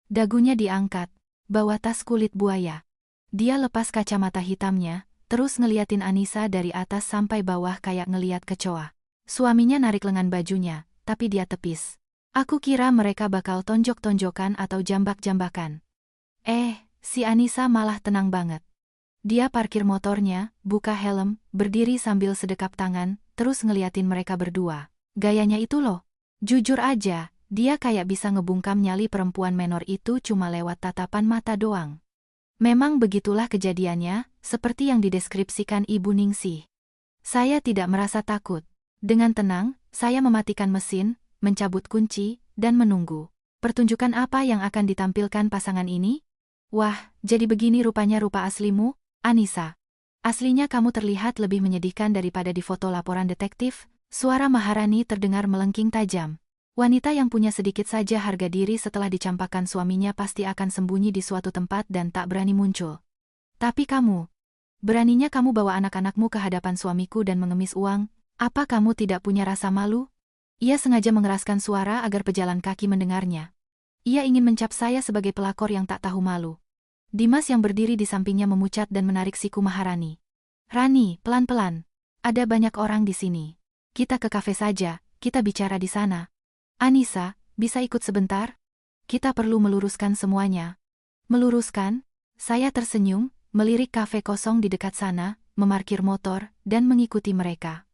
Dagunya diangkat, bawa tas kulit buaya. Dia lepas kacamata hitamnya, terus ngeliatin Anissa dari atas sampai bawah kayak ngeliat kecoa. Suaminya narik lengan bajunya, tapi dia tepis. Aku kira mereka bakal tonjok-tonjokan atau jambak-jambakan. Si Anissa malah tenang banget. Dia parkir motornya, buka helm, berdiri sambil sedekap tangan, terus ngeliatin mereka berdua. Gayanya itu loh. Jujur aja, dia kayak bisa ngebungkam nyali perempuan menor itu cuma lewat tatapan mata doang. Memang begitulah kejadiannya, seperti yang dideskripsikan Ibu Ningsih. Saya tidak merasa takut. Dengan tenang, saya mematikan mesin, mencabut kunci, dan menunggu. Pertunjukan apa yang akan ditampilkan pasangan ini? Wah, jadi begini rupanya rupa aslimu, Anissa. Aslinya kamu terlihat lebih menyedihkan daripada di foto laporan detektif. Suara Maharani terdengar melengking tajam. Wanita yang punya sedikit saja harga diri setelah dicampakkan suaminya pasti akan sembunyi di suatu tempat dan tak berani muncul. Tapi kamu, beraninya kamu bawa anak-anakmu ke hadapan suamiku dan mengemis uang, apa kamu tidak punya rasa malu? Ia sengaja mengeraskan suara agar pejalan kaki mendengarnya. Ia ingin mencap saya sebagai pelakor yang tak tahu malu. Dimas yang berdiri di sampingnya memucat dan menarik siku Maharani. Rani, pelan-pelan. Ada banyak orang di sini. Kita ke kafe saja, kita bicara di sana. Anissa, bisa ikut sebentar? Kita perlu meluruskan semuanya. Meluruskan? Saya tersenyum, melirik kafe kosong di dekat sana, memarkir motor, dan mengikuti mereka.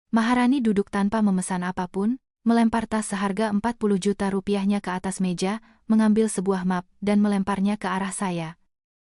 Maharani duduk tanpa memesan apapun, melempar tas seharga 40 juta rupiahnya ke atas meja, mengambil sebuah map, dan melemparnya ke arah saya.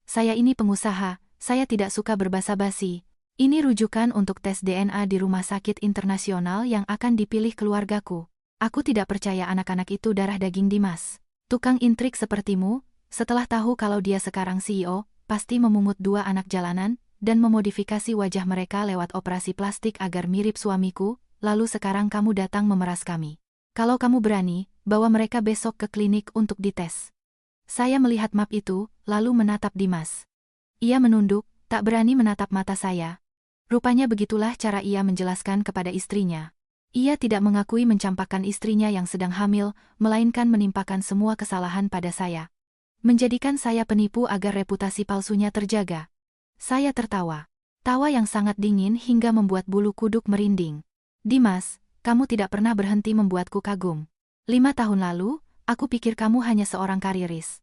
Saya ini pengusaha, saya tidak suka berbasa-basi. Ini rujukan untuk tes DNA di rumah sakit internasional yang akan dipilih keluargaku. Aku tidak percaya anak-anak itu darah daging Dimas. Tukang intrik sepertimu, setelah tahu kalau dia sekarang CEO, pasti memungut 2 anak jalanan, dan memodifikasi wajah mereka lewat operasi plastik agar mirip suamiku, lalu sekarang kamu datang memeras kami. Kalau kamu berani, bawa mereka besok ke klinik untuk dites. Saya melihat map itu, lalu menatap Dimas. Ia menunduk, tak berani menatap mata saya. Rupanya begitulah cara ia menjelaskan kepada istrinya. Ia tidak mengakui mencampakkan istrinya yang sedang hamil, melainkan menimpakan semua kesalahan pada saya. Menjadikan saya penipu agar reputasi palsunya terjaga. Saya tertawa. Tawa yang sangat dingin hingga membuat bulu kuduk merinding. Dimas, kamu tidak pernah berhenti membuatku kagum. 5 tahun lalu, aku pikir kamu hanya seorang karieris.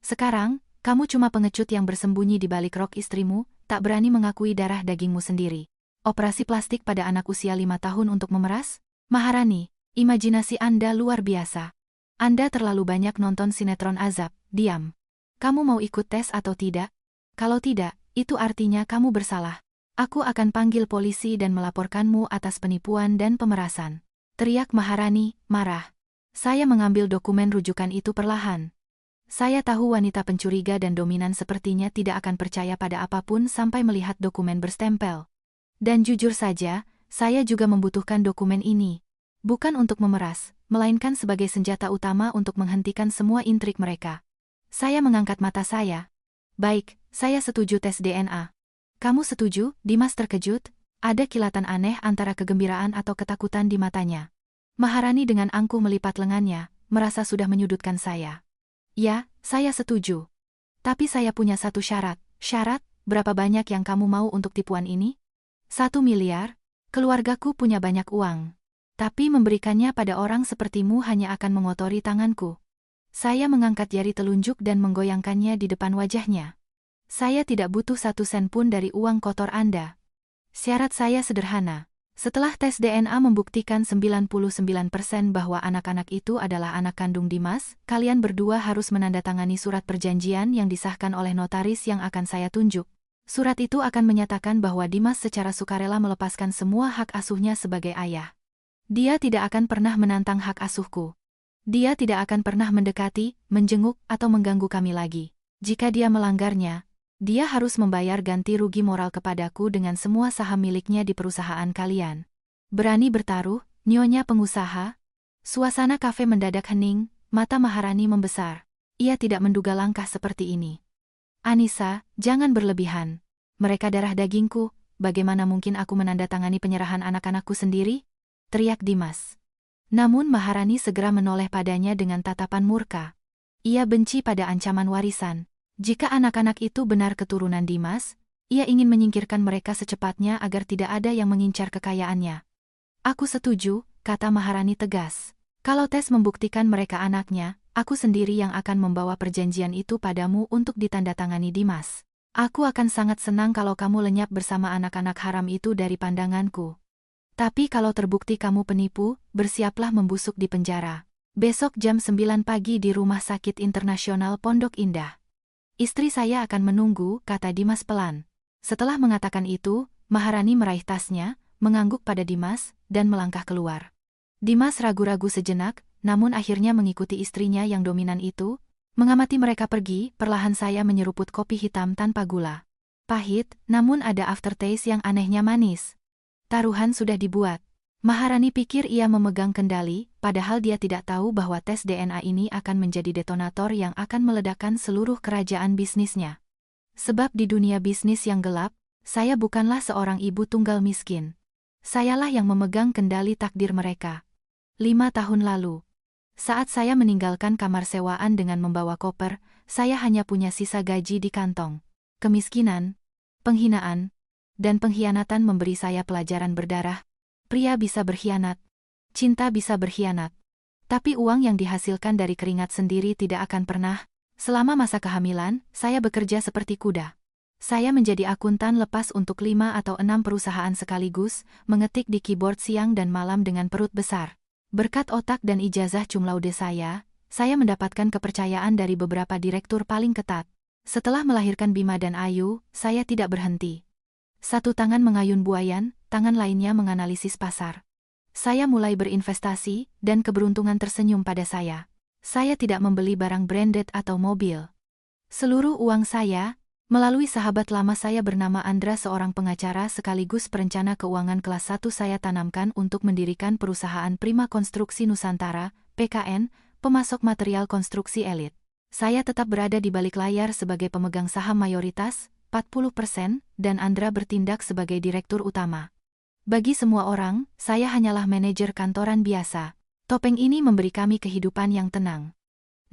Sekarang, kamu cuma pengecut yang bersembunyi di balik rok istrimu, tak berani mengakui darah dagingmu sendiri. Operasi plastik pada anak usia 5 tahun untuk memeras? Maharani, imajinasi Anda luar biasa. Anda terlalu banyak nonton sinetron azab, diam. Kamu mau ikut tes atau tidak? Kalau tidak, itu artinya kamu bersalah. Aku akan panggil polisi dan melaporkanmu atas penipuan dan pemerasan. Teriak Maharani, marah. Saya mengambil dokumen rujukan itu perlahan. Saya tahu wanita pencuriga dan dominan sepertinya tidak akan percaya pada apapun sampai melihat dokumen berstempel. Dan jujur saja, saya juga membutuhkan dokumen ini. Bukan untuk memeras, melainkan sebagai senjata utama untuk menghentikan semua intrik mereka. Saya mengangkat mata saya. Baik, saya setuju tes DNA. Kamu setuju? Dimas terkejut. Ada kilatan aneh antara kegembiraan atau ketakutan di matanya. Maharani dengan angkuh melipat lengannya, merasa sudah menyudutkan saya. Ya, saya setuju. Tapi saya punya satu syarat. Syarat? Berapa banyak yang kamu mau untuk tipuan ini? 1 miliar? Keluargaku punya banyak uang. Tapi memberikannya pada orang sepertimu hanya akan mengotori tanganku. Saya mengangkat jari telunjuk dan menggoyangkannya di depan wajahnya. Saya tidak butuh 1 sen pun dari uang kotor Anda. Syarat saya sederhana. Setelah tes DNA membuktikan 99% bahwa anak-anak itu adalah anak kandung Dimas, kalian berdua harus menandatangani surat perjanjian yang disahkan oleh notaris yang akan saya tunjuk. Surat itu akan menyatakan bahwa Dimas secara sukarela melepaskan semua hak asuhnya sebagai ayah. Dia tidak akan pernah menantang hak asuhku. Dia tidak akan pernah mendekati, menjenguk, atau mengganggu kami lagi. Jika dia melanggarnya, dia harus membayar ganti rugi moral kepadaku dengan semua saham miliknya di perusahaan kalian. Berani bertaruh, nyonya pengusaha? Suasana kafe mendadak hening, mata Maharani membesar. Ia tidak menduga langkah seperti ini. Anissa, jangan berlebihan. Mereka darah dagingku, bagaimana mungkin aku menandatangani penyerahan anak-anakku sendiri? Teriak Dimas. Namun Maharani segera menoleh padanya dengan tatapan murka. Ia benci pada ancaman warisan. Jika anak-anak itu benar keturunan Dimas, ia ingin menyingkirkan mereka secepatnya agar tidak ada yang mengincar kekayaannya. Aku setuju, kata Maharani tegas. Kalau tes membuktikan mereka anaknya, aku sendiri yang akan membawa perjanjian itu padamu untuk ditandatangani Dimas. Aku akan sangat senang kalau kamu lenyap bersama anak-anak haram itu dari pandanganku. Tapi kalau terbukti kamu penipu, bersiaplah membusuk di penjara. Besok jam 9 pagi di Rumah Sakit Internasional Pondok Indah. Istri saya akan menunggu, kata Dimas pelan. Setelah mengatakan itu, Maharani meraih tasnya, mengangguk pada Dimas, dan melangkah keluar. Dimas ragu-ragu sejenak, namun akhirnya mengikuti istrinya yang dominan itu. Mengamati mereka pergi, perlahan saya menyeruput kopi hitam tanpa gula. Pahit, namun ada aftertaste yang anehnya manis. Taruhan sudah dibuat. Maharani pikir ia memegang kendali, padahal dia tidak tahu bahwa tes DNA ini akan menjadi detonator yang akan meledakkan seluruh kerajaan bisnisnya. Sebab di dunia bisnis yang gelap, saya bukanlah seorang ibu tunggal miskin. Sayalah yang memegang kendali takdir mereka. 5 tahun lalu, saat saya meninggalkan kamar sewaan dengan membawa koper, saya hanya punya sisa gaji di kantong. Kemiskinan, penghinaan, dan pengkhianatan memberi saya pelajaran berdarah. Pria bisa berkhianat, cinta bisa berkhianat. Tapi uang yang dihasilkan dari keringat sendiri tidak akan pernah. Selama masa kehamilan, saya bekerja seperti kuda. Saya menjadi akuntan lepas untuk 5 atau 6 perusahaan sekaligus, mengetik di keyboard siang dan malam dengan perut besar. Berkat otak dan ijazah cum laude saya mendapatkan kepercayaan dari beberapa direktur paling ketat. Setelah melahirkan Bima dan Ayu, saya tidak berhenti. Satu tangan mengayun buayan, tangan lainnya menganalisis pasar. Saya mulai berinvestasi, dan keberuntungan tersenyum pada saya. Saya tidak membeli barang branded atau mobil. Seluruh uang saya, melalui sahabat lama saya bernama Andra, seorang pengacara sekaligus perencana keuangan kelas 1, saya tanamkan untuk mendirikan perusahaan Prima Konstruksi Nusantara, PKN, pemasok material konstruksi elit. Saya tetap berada di balik layar sebagai pemegang saham mayoritas, 40%, dan Andra bertindak sebagai direktur utama. Bagi semua orang, saya hanyalah manajer kantoran biasa. Topeng ini memberi kami kehidupan yang tenang.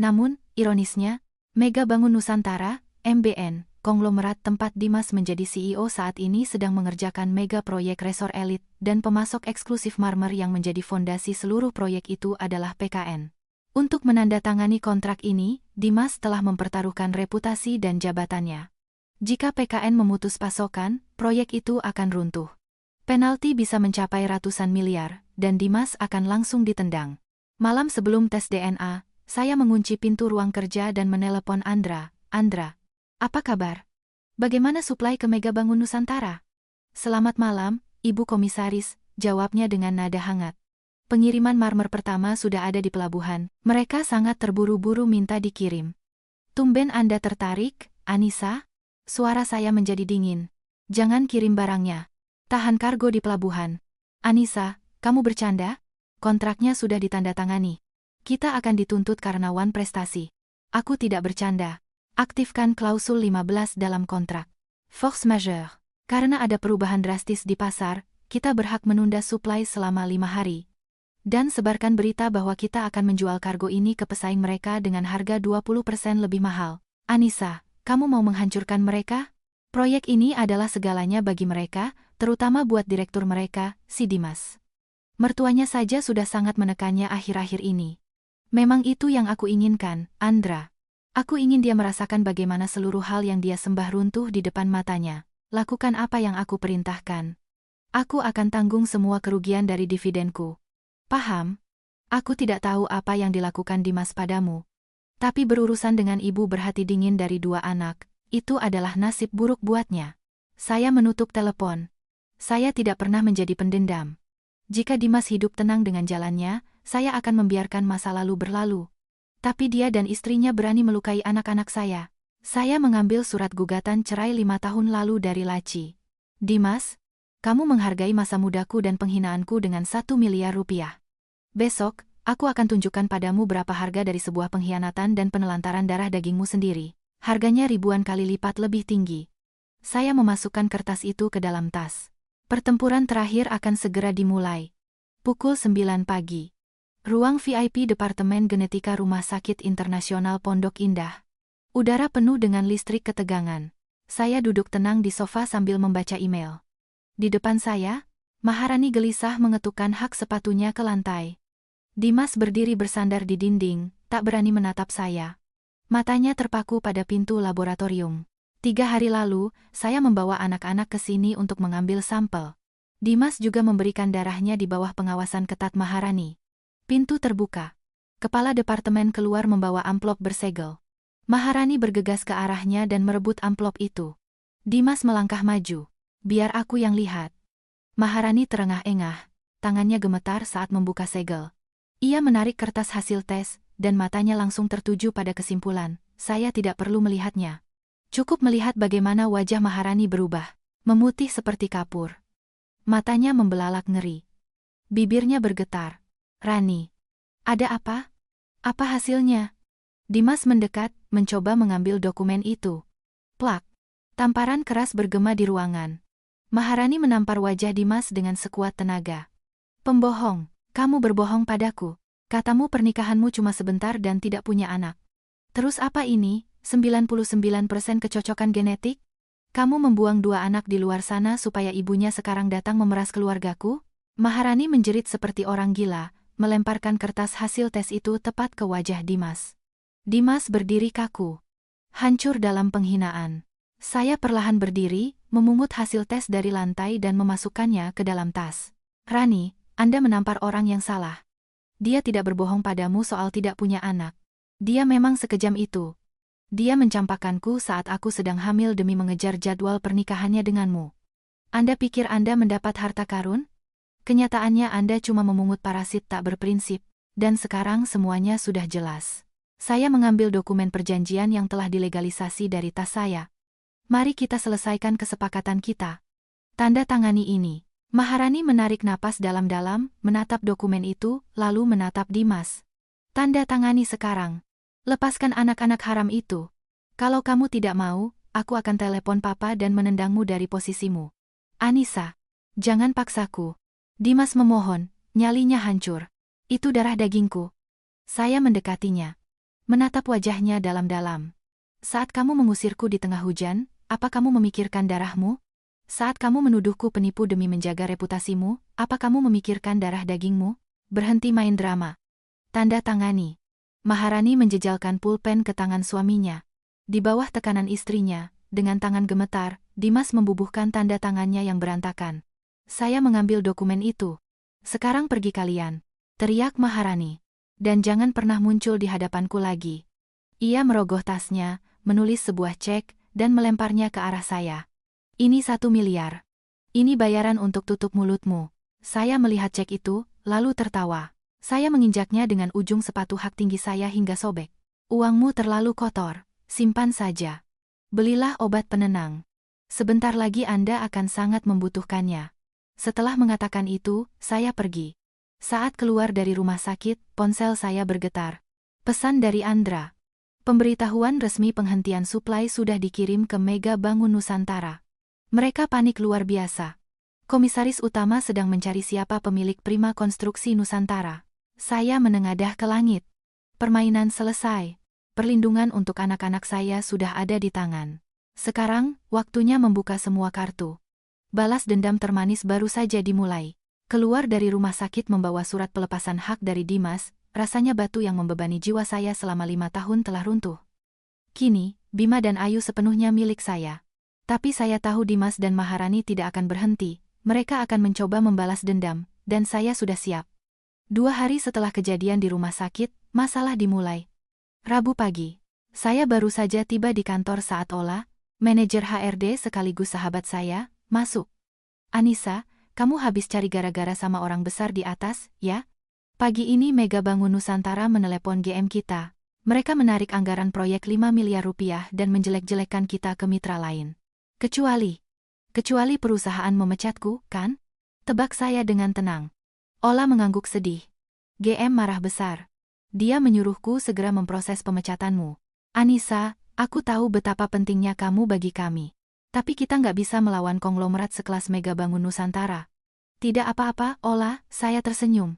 Namun, ironisnya, Mega Bangun Nusantara, MBN, konglomerat tempat Dimas menjadi CEO saat ini sedang mengerjakan mega proyek resor elit, dan pemasok eksklusif marmer yang menjadi fondasi seluruh proyek itu adalah PKN. Untuk menandatangani kontrak ini, Dimas telah mempertaruhkan reputasi dan jabatannya. Jika PKN memutus pasokan, proyek itu akan runtuh. Penalti bisa mencapai ratusan miliar, dan Dimas akan langsung ditendang. Malam sebelum tes DNA, saya mengunci pintu ruang kerja dan menelepon Andra. Andra, apa kabar? Bagaimana suplai ke Mega Bangun Nusantara? Selamat malam, Ibu Komisaris, jawabnya dengan nada hangat. Pengiriman marmer pertama sudah ada di pelabuhan, mereka sangat terburu-buru minta dikirim. Tumben Anda tertarik, Anissa? Suara saya menjadi dingin. Jangan kirim barangnya. Tahan kargo di pelabuhan. Anissa, kamu bercanda? Kontraknya sudah ditandatangani. Kita akan dituntut karena wan prestasi. Aku tidak bercanda. Aktifkan klausul 15 dalam kontrak. Force majeure. Karena ada perubahan drastis di pasar, kita berhak menunda suplai selama 5 hari. Dan sebarkan berita bahwa kita akan menjual kargo ini ke pesaing mereka dengan harga 20% lebih mahal. Anissa, kamu mau menghancurkan mereka? Proyek ini adalah segalanya bagi mereka, terutama buat direktur mereka, si Dimas. Mertuanya saja sudah sangat menekannya akhir-akhir ini. Memang itu yang aku inginkan, Andra. Aku ingin dia merasakan bagaimana seluruh hal yang dia sembah runtuh di depan matanya. Lakukan apa yang aku perintahkan. Aku akan tanggung semua kerugian dari dividenku. Paham? Aku tidak tahu apa yang dilakukan Dimas padamu. Tapi berurusan dengan ibu berhati dingin dari 2 anak, itu adalah nasib buruk buatnya. Saya menutup telepon. Saya tidak pernah menjadi pendendam. Jika Dimas hidup tenang dengan jalannya, saya akan membiarkan masa lalu berlalu. Tapi dia dan istrinya berani melukai anak-anak saya. Saya mengambil surat gugatan cerai 5 tahun lalu dari Laci. Dimas, kamu menghargai masa mudaku dan penghinaanku dengan 1 miliar rupiah. Besok, aku akan tunjukkan padamu berapa harga dari sebuah pengkhianatan dan penelantaran darah dagingmu sendiri. Harganya ribuan kali lipat lebih tinggi. Saya memasukkan kertas itu ke dalam tas. Pertempuran terakhir akan segera dimulai. Pukul 9 pagi. Ruang VIP Departemen Genetika Rumah Sakit Internasional Pondok Indah. Udara penuh dengan listrik ketegangan. Saya duduk tenang di sofa sambil membaca email. Di depan saya, Maharani gelisah mengetukkan hak sepatunya ke lantai. Dimas berdiri bersandar di dinding, tak berani menatap saya. Matanya terpaku pada pintu laboratorium. 3 hari lalu, saya membawa anak-anak ke sini untuk mengambil sampel. Dimas juga memberikan darahnya di bawah pengawasan ketat Maharani. Pintu terbuka. Kepala departemen keluar membawa amplop bersegel. Maharani bergegas ke arahnya dan merebut amplop itu. Dimas melangkah maju. Biar aku yang lihat. Maharani terengah-engah. Tangannya gemetar saat membuka segel. Ia menarik kertas hasil tes, dan matanya langsung tertuju pada kesimpulan. Saya tidak perlu melihatnya. Cukup melihat bagaimana wajah Maharani berubah. Memutih seperti kapur. Matanya membelalak ngeri. Bibirnya bergetar. Rani. Ada apa? Apa hasilnya? Dimas mendekat, mencoba mengambil dokumen itu. Plak. Tamparan keras bergema di ruangan. Maharani menampar wajah Dimas dengan sekuat tenaga. Pembohong. Kamu berbohong padaku. Katamu pernikahanmu cuma sebentar dan tidak punya anak. Terus apa ini, 99% kecocokan genetik? Kamu membuang 2 anak di luar sana supaya ibunya sekarang datang memeras keluargaku? Maharani menjerit seperti orang gila, melemparkan kertas hasil tes itu tepat ke wajah Dimas. Dimas berdiri kaku. Hancur dalam penghinaan. Saya perlahan berdiri, memungut hasil tes dari lantai dan memasukkannya ke dalam tas. Rani, Anda menampar orang yang salah. Dia tidak berbohong padamu soal tidak punya anak. Dia memang sekejam itu. Dia mencampakkanku saat aku sedang hamil demi mengejar jadwal pernikahannya denganmu. Anda pikir Anda mendapat harta karun? Kenyataannya Anda cuma memungut parasit tak berprinsip, dan sekarang semuanya sudah jelas. Saya mengambil dokumen perjanjian yang telah dilegalisasi dari tas saya. Mari kita selesaikan kesepakatan kita. Tanda tangani ini. Maharani menarik napas dalam-dalam, menatap dokumen itu, lalu menatap Dimas. Tanda tangani sekarang. Lepaskan anak-anak haram itu. Kalau kamu tidak mau, aku akan telepon papa dan menendangmu dari posisimu. Anissa, jangan paksaku. Dimas memohon, nyalinya hancur. Itu darah dagingku. Saya mendekatinya. Menatap wajahnya dalam-dalam. Saat kamu mengusirku di tengah hujan, apa kamu memikirkan darahmu? Saat kamu menuduhku penipu demi menjaga reputasimu, apa kamu memikirkan darah dagingmu? Berhenti main drama. Tanda tangani. Maharani menjejalkan pulpen ke tangan suaminya. Di bawah tekanan istrinya, dengan tangan gemetar, Dimas membubuhkan tanda tangannya yang berantakan. Saya mengambil dokumen itu. Sekarang pergi kalian. Teriak Maharani. Dan jangan pernah muncul di hadapanku lagi. Ia merogoh tasnya, menulis sebuah cek, dan melemparnya ke arah saya. Ini 1 miliar. Ini bayaran untuk tutup mulutmu. Saya melihat cek itu, lalu tertawa. Saya menginjaknya dengan ujung sepatu hak tinggi saya hingga sobek. Uangmu terlalu kotor, simpan saja. Belilah obat penenang. Sebentar lagi Anda akan sangat membutuhkannya. Setelah mengatakan itu, saya pergi. Saat keluar dari rumah sakit, ponsel saya bergetar. Pesan dari Andra. Pemberitahuan resmi penghentian suplai sudah dikirim ke Mega Bangun Nusantara. Mereka panik luar biasa. Komisaris utama sedang mencari siapa pemilik Prima Konstruksi Nusantara. Saya menengadah ke langit. Permainan selesai. Perlindungan untuk anak-anak saya sudah ada di tangan. Sekarang, waktunya membuka semua kartu. Balas dendam termanis baru saja dimulai. Keluar dari rumah sakit membawa surat pelepasan hak dari Dimas, rasanya batu yang membebani jiwa saya selama 5 tahun telah runtuh. Kini, Bima dan Ayu sepenuhnya milik saya. Tapi saya tahu Dimas dan Maharani tidak akan berhenti, mereka akan mencoba membalas dendam, dan saya sudah siap. 2 hari setelah kejadian di rumah sakit, masalah dimulai. Rabu pagi, saya baru saja tiba di kantor saat Ola, manajer HRD sekaligus sahabat saya, masuk. Anissa, kamu habis cari gara-gara sama orang besar di atas, ya? Pagi ini Mega Bangun Nusantara menelepon GM kita. Mereka menarik anggaran proyek 5 miliar rupiah dan menjelek-jelekkan kita ke mitra lain. Kecuali perusahaan memecatku, kan? Tebak saya dengan tenang. Ola mengangguk sedih. GM marah besar. Dia menyuruhku segera memproses pemecatanmu. Anissa, aku tahu betapa pentingnya kamu bagi kami. Tapi kita nggak bisa melawan konglomerat sekelas Mega Bangun Nusantara. Tidak apa-apa, Ola, saya tersenyum.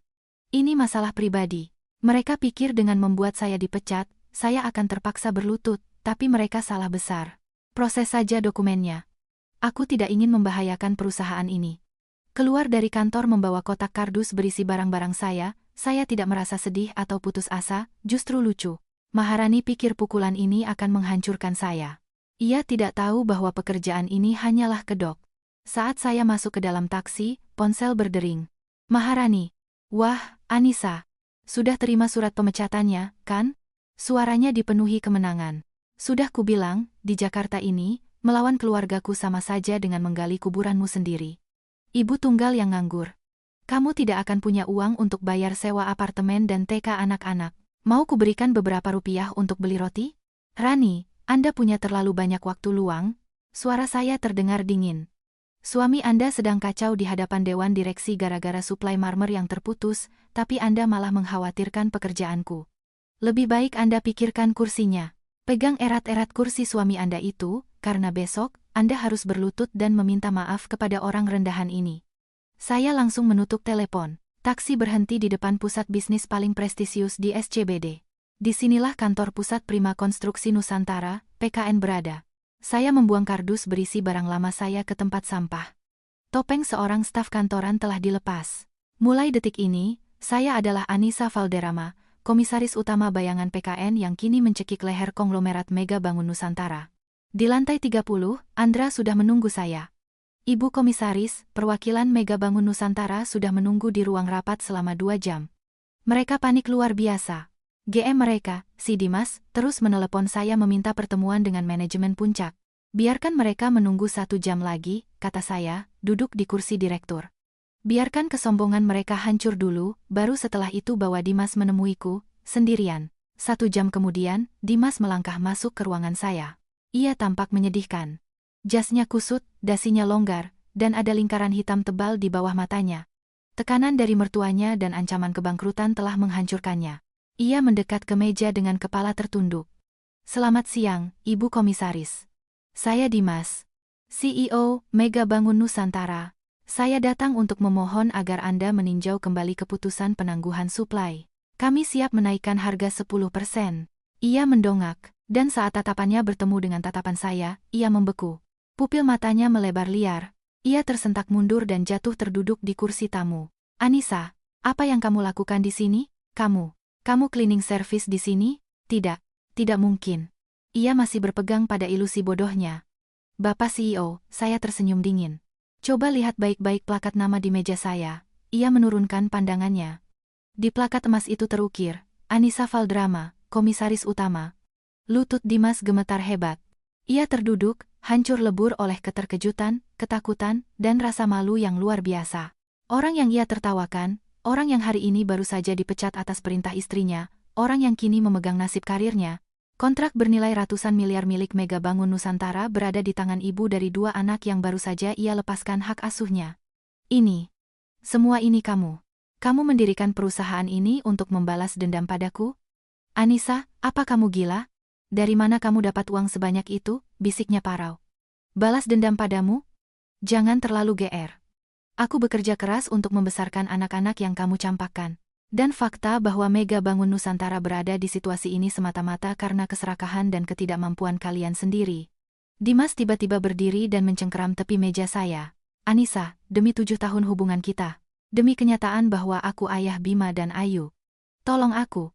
Ini masalah pribadi. Mereka pikir dengan membuat saya dipecat, saya akan terpaksa berlutut, tapi mereka salah besar. Proses saja dokumennya. Aku tidak ingin membahayakan perusahaan ini. Keluar dari kantor membawa kotak kardus berisi barang-barang saya, saya tidak merasa sedih atau putus asa, justru lucu. Maharani pikir pukulan ini akan menghancurkan saya. Ia tidak tahu bahwa pekerjaan ini hanyalah kedok. Saat saya masuk ke dalam taksi, ponsel berdering. Maharani. Wah, Anissa. Sudah terima surat pemecatannya, kan? Suaranya dipenuhi kemenangan. Sudah kubilang, di Jakarta ini, melawan keluargaku sama saja dengan menggali kuburanmu sendiri. Ibu tunggal yang nganggur. Kamu tidak akan punya uang untuk bayar sewa apartemen dan TK anak-anak. Mau kuberikan beberapa rupiah untuk beli roti? Rani, Anda punya terlalu banyak waktu luang? Suara saya terdengar dingin. Suami Anda sedang kacau di hadapan dewan direksi gara-gara suplai marmer yang terputus, tapi Anda malah mengkhawatirkan pekerjaanku. Lebih baik Anda pikirkan kursinya. Pegang erat-erat kursi suami Anda itu, karena besok, Anda harus berlutut dan meminta maaf kepada orang rendahan ini. Saya langsung menutup telepon. Taksi berhenti di depan pusat bisnis paling prestisius di SCBD. Disinilah kantor pusat Prima Konstruksi Nusantara, PKN berada. Saya membuang kardus berisi barang lama saya ke tempat sampah. Topeng seorang staf kantoran telah dilepas. Mulai detik ini, saya adalah Anissa Valderrama, komisaris utama bayangan PKN yang kini mencekik leher konglomerat Mega Bangun Nusantara. Di lantai 30, Andra sudah menunggu saya. Ibu komisaris, perwakilan Mega Bangun Nusantara sudah menunggu di ruang rapat selama 2 jam. Mereka panik luar biasa. GM mereka, si Dimas, terus menelepon saya meminta pertemuan dengan manajemen puncak. Biarkan mereka menunggu 1 jam lagi, kata saya, duduk di kursi direktur. Biarkan kesombongan mereka hancur dulu, baru setelah itu bawa Dimas menemuiku, sendirian. 1 jam kemudian, Dimas melangkah masuk ke ruangan saya. Ia tampak menyedihkan. Jasnya kusut, dasinya longgar, dan ada lingkaran hitam tebal di bawah matanya. Tekanan dari mertuanya dan ancaman kebangkrutan telah menghancurkannya. Ia mendekat ke meja dengan kepala tertunduk. Selamat siang, Ibu Komisaris. Saya Dimas, CEO, Mega Bangun Nusantara. Saya datang untuk memohon agar Anda meninjau kembali keputusan penangguhan suplai. Kami siap menaikkan harga 10%. Ia mendongak, dan saat tatapannya bertemu dengan tatapan saya, ia membeku. Pupil matanya melebar liar. Ia tersentak mundur dan jatuh terduduk di kursi tamu. Anissa, apa yang kamu lakukan di sini? Kamu cleaning service di sini? Tidak mungkin. Ia masih berpegang pada ilusi bodohnya. Bapak CEO, saya tersenyum dingin. Coba lihat baik-baik plakat nama di meja saya. Ia menurunkan pandangannya. Di plakat emas itu terukir, Anissa Valderrama, komisaris utama. Lutut Dimas gemetar hebat. Ia terduduk, hancur lebur oleh keterkejutan, ketakutan, dan rasa malu yang luar biasa. Orang yang ia tertawakan, orang yang hari ini baru saja dipecat atas perintah istrinya, orang yang kini memegang nasib karirnya. Kontrak bernilai ratusan miliar milik Mega Bangun Nusantara berada di tangan ibu dari 2 anak yang baru saja ia lepaskan hak asuhnya. Semua ini kamu. Kamu mendirikan perusahaan ini untuk membalas dendam padaku? Anissa, apa kamu gila? Dari mana kamu dapat uang sebanyak itu? Bisiknya parau. Balas dendam padamu? Jangan terlalu GR. Aku bekerja keras untuk membesarkan anak-anak yang kamu campakkan. Dan fakta bahwa Mega Bangun Nusantara berada di situasi ini semata-mata karena keserakahan dan ketidakmampuan kalian sendiri. Dimas tiba-tiba berdiri dan mencengkeram tepi meja saya. Anissa, demi 7 tahun hubungan kita. Demi kenyataan bahwa aku ayah Bima dan Ayu. Tolong aku.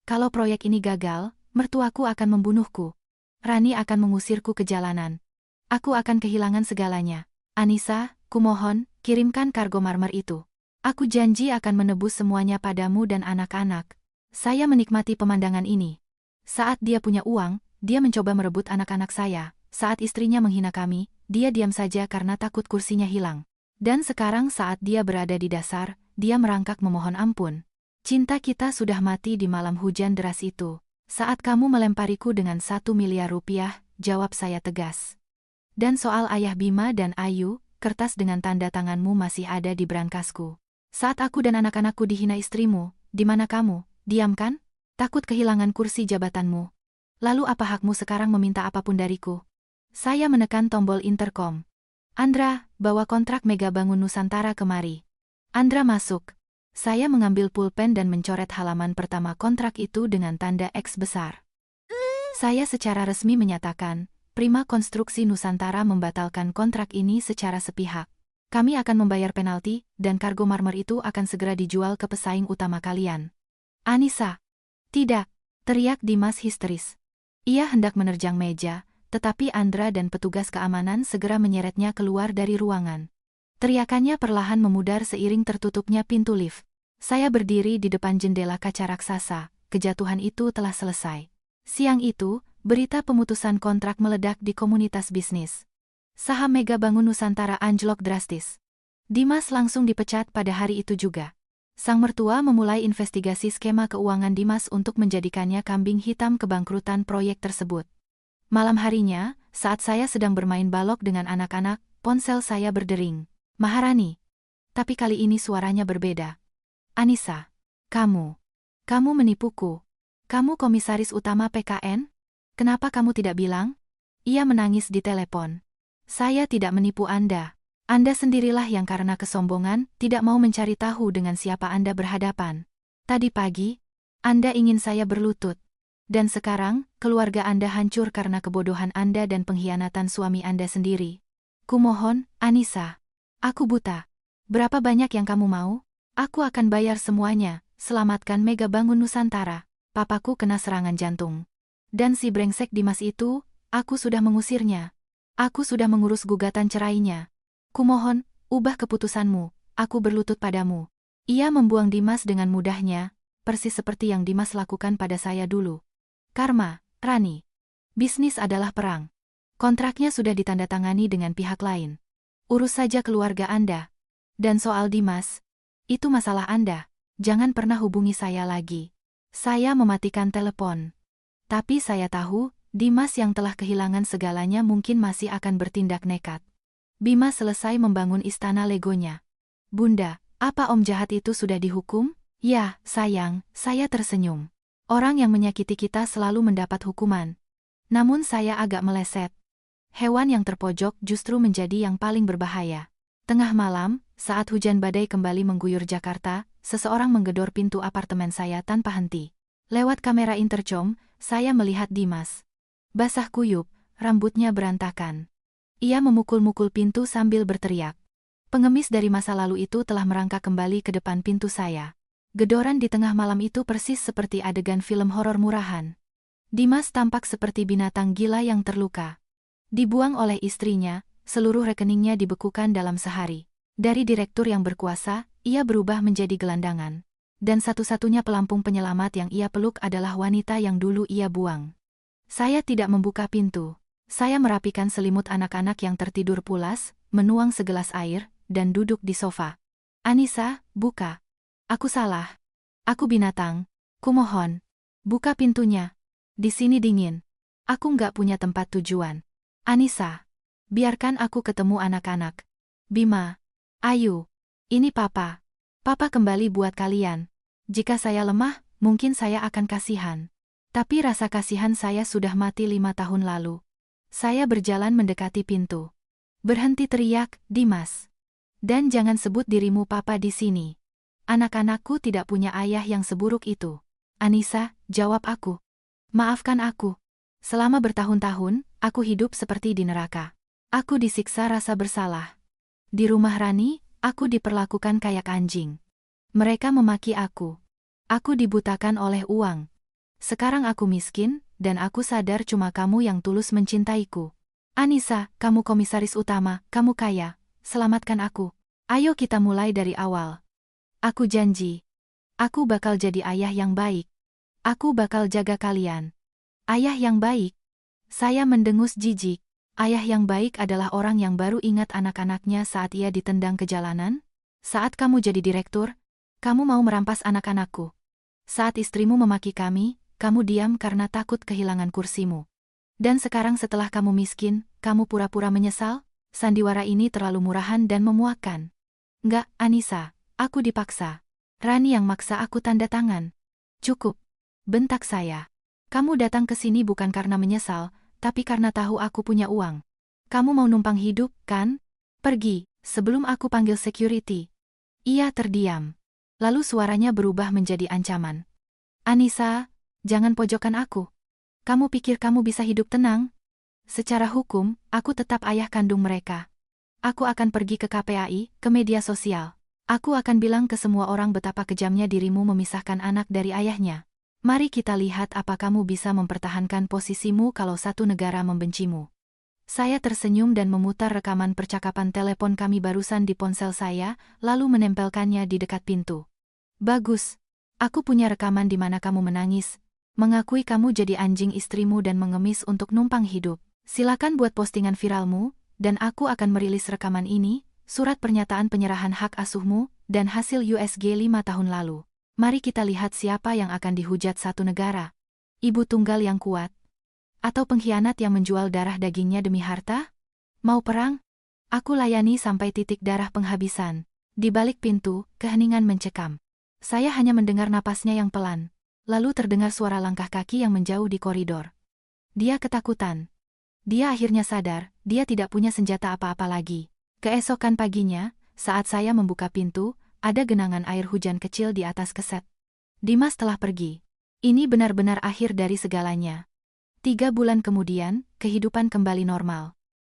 Kalau proyek ini gagal, mertuaku akan membunuhku. Rani akan mengusirku ke jalanan. Aku akan kehilangan segalanya. Anissa, kumohon, kirimkan kargo marmer itu. Aku janji akan menebus semuanya padamu dan anak-anak. Saya menikmati pemandangan ini. Saat dia punya uang, dia mencoba merebut anak-anak saya. Saat istrinya menghina kami, dia diam saja karena takut kursinya hilang. Dan sekarang saat dia berada di dasar, dia merangkak memohon ampun. Cinta kita sudah mati di malam hujan deras itu. Saat kamu melempariku dengan 1 miliar rupiah, jawab saya tegas. Dan soal ayah Bima dan Ayu, kertas dengan tanda tanganmu masih ada di brankasku. Saat aku dan anak-anakku dihina istrimu, di mana kamu? Diam kan? Takut kehilangan kursi jabatanmu. Lalu apa hakmu sekarang meminta apapun dariku? Saya menekan tombol intercom. Andra, bawa kontrak Mega Bangun Nusantara kemari. Andra masuk. Saya mengambil pulpen dan mencoret halaman pertama kontrak itu dengan tanda X besar. Saya secara resmi menyatakan, Prima Konstruksi Nusantara membatalkan kontrak ini secara sepihak. Kami akan membayar penalti, dan kargo marmer itu akan segera dijual ke pesaing utama kalian. Anissa. Tidak, teriak Dimas histeris. Ia hendak menerjang meja, tetapi Andra dan petugas keamanan segera menyeretnya keluar dari ruangan. Teriakannya perlahan memudar seiring tertutupnya pintu lift. Saya berdiri di depan jendela kaca raksasa, kejatuhan itu telah selesai. Siang itu, berita pemutusan kontrak meledak di komunitas bisnis. Saham Mega Bangun Nusantara anjlok drastis. Dimas langsung dipecat pada hari itu juga. Sang mertua memulai investigasi skema keuangan Dimas untuk menjadikannya kambing hitam kebangkrutan proyek tersebut. Malam harinya, saat saya sedang bermain balok dengan anak-anak, ponsel saya berdering. Maharani. Tapi kali ini suaranya berbeda. Anissa. Kamu menipuku. Kamu komisaris utama PKN? Kenapa kamu tidak bilang? Ia menangis di telepon. Saya tidak menipu Anda. Anda sendirilah yang karena kesombongan tidak mau mencari tahu dengan siapa Anda berhadapan. Tadi pagi, Anda ingin saya berlutut. Dan sekarang, keluarga Anda hancur karena kebodohan Anda dan pengkhianatan suami Anda sendiri. Kumohon, Anissa. Aku buta. Berapa banyak yang kamu mau? Aku akan bayar semuanya. Selamatkan Mega Bangun Nusantara. Papaku kena serangan jantung. Dan si brengsek Dimas itu, aku sudah mengusirnya. Aku sudah mengurus gugatan cerainya. Kumohon, ubah keputusanmu, aku berlutut padamu. Ia membuang Dimas dengan mudahnya, persis seperti yang Dimas lakukan pada saya dulu. Karma, Rani. Bisnis adalah perang. Kontraknya sudah ditandatangani dengan pihak lain. Urus saja keluarga Anda. Dan soal Dimas, itu masalah Anda. Jangan pernah hubungi saya lagi. Saya mematikan telepon. Tapi saya tahu, Dimas yang telah kehilangan segalanya mungkin masih akan bertindak nekat. Bima selesai membangun istana legonya. Bunda, apa om jahat itu sudah dihukum? Ya, sayang, saya tersenyum. Orang yang menyakiti kita selalu mendapat hukuman. Namun saya agak meleset. Hewan yang terpojok justru menjadi yang paling berbahaya. Tengah malam, saat hujan badai kembali mengguyur Jakarta, seseorang menggedor pintu apartemen saya tanpa henti. Lewat kamera intercom, saya melihat Dimas. Basah kuyup, rambutnya berantakan. Ia memukul-mukul pintu sambil berteriak. Pengemis dari masa lalu itu telah merangkak kembali ke depan pintu saya. Gedoran di tengah malam itu persis seperti adegan film horor murahan. Dimas tampak seperti binatang gila yang terluka. Dibuang oleh istrinya, seluruh rekeningnya dibekukan dalam sehari. Dari direktur yang berkuasa, ia berubah menjadi gelandangan. Dan satu-satunya pelampung penyelamat yang ia peluk adalah wanita yang dulu ia buang. Saya tidak membuka pintu. Saya merapikan selimut anak-anak yang tertidur pulas, menuang segelas air, dan duduk di sofa. Anissa, buka. Aku salah. Aku binatang. Kumohon. Buka pintunya. Di sini dingin. Aku nggak punya tempat tujuan. Anissa. Biarkan aku ketemu anak-anak. Bima. Ayu. Ini papa. Papa kembali buat kalian. Jika saya lemah, mungkin saya akan kasihan. Tapi rasa kasihan saya sudah mati 5 tahun lalu. Saya berjalan mendekati pintu. Berhenti teriak, Dimas. Dan jangan sebut dirimu papa di sini. Anak-anakku tidak punya ayah yang seburuk itu. Anissa, jawab aku. Maafkan aku. Selama bertahun-tahun, aku hidup seperti di neraka. Aku disiksa rasa bersalah. Di rumah Rani, aku diperlakukan kayak anjing. Mereka memaki aku. Aku dibutakan oleh uang. Sekarang aku miskin, dan aku sadar cuma kamu yang tulus mencintaiku. Anissa, kamu komisaris utama, kamu kaya. Selamatkan aku. Ayo kita mulai dari awal. Aku janji. Aku bakal jadi ayah yang baik. Aku bakal jaga kalian. Ayah yang baik. Saya mendengus jijik. Ayah yang baik adalah orang yang baru ingat anak-anaknya saat ia ditendang ke jalanan. Saat kamu jadi direktur, kamu mau merampas anak-anakku. Saat istrimu memaki kami, kamu diam karena takut kehilangan kursimu. Dan sekarang setelah kamu miskin, kamu pura-pura menyesal? Sandiwara ini terlalu murahan dan memuakkan. Enggak, Anissa, aku dipaksa. Rani yang maksa aku tanda tangan. Cukup. Bentak saya. Kamu datang ke sini bukan karena menyesal, tapi karena tahu aku punya uang. Kamu mau numpang hidup, kan? Pergi, sebelum aku panggil security. Ia terdiam. Lalu suaranya berubah menjadi ancaman. Anissa, jangan pojokkan aku. Kamu pikir kamu bisa hidup tenang? Secara hukum, aku tetap ayah kandung mereka. Aku akan pergi ke KPAI, ke media sosial. Aku akan bilang ke semua orang betapa kejamnya dirimu memisahkan anak dari ayahnya. Mari kita lihat apa kamu bisa mempertahankan posisimu kalau satu negara membencimu. Saya tersenyum dan memutar rekaman percakapan telepon kami barusan di ponsel saya, lalu menempelkannya di dekat pintu. Bagus. Aku punya rekaman di mana kamu menangis, mengakui kamu jadi anjing istrimu dan mengemis untuk numpang hidup. Silakan buat postingan viralmu, dan aku akan merilis rekaman ini, surat pernyataan penyerahan hak asuhmu, dan hasil USG 5 tahun lalu. Mari kita lihat siapa yang akan dihujat satu negara. Ibu tunggal yang kuat? Atau pengkhianat yang menjual darah dagingnya demi harta? Mau perang? Aku layani sampai titik darah penghabisan. Di balik pintu, keheningan mencekam. Saya hanya mendengar napasnya yang pelan. Lalu terdengar suara langkah kaki yang menjauh di koridor. Dia ketakutan. Dia akhirnya sadar, dia tidak punya senjata apa-apa lagi. Keesokan paginya, saat saya membuka pintu, ada genangan air hujan kecil di atas keset. Dimas telah pergi. Ini benar-benar akhir dari segalanya. 3 bulan kemudian, kehidupan kembali normal.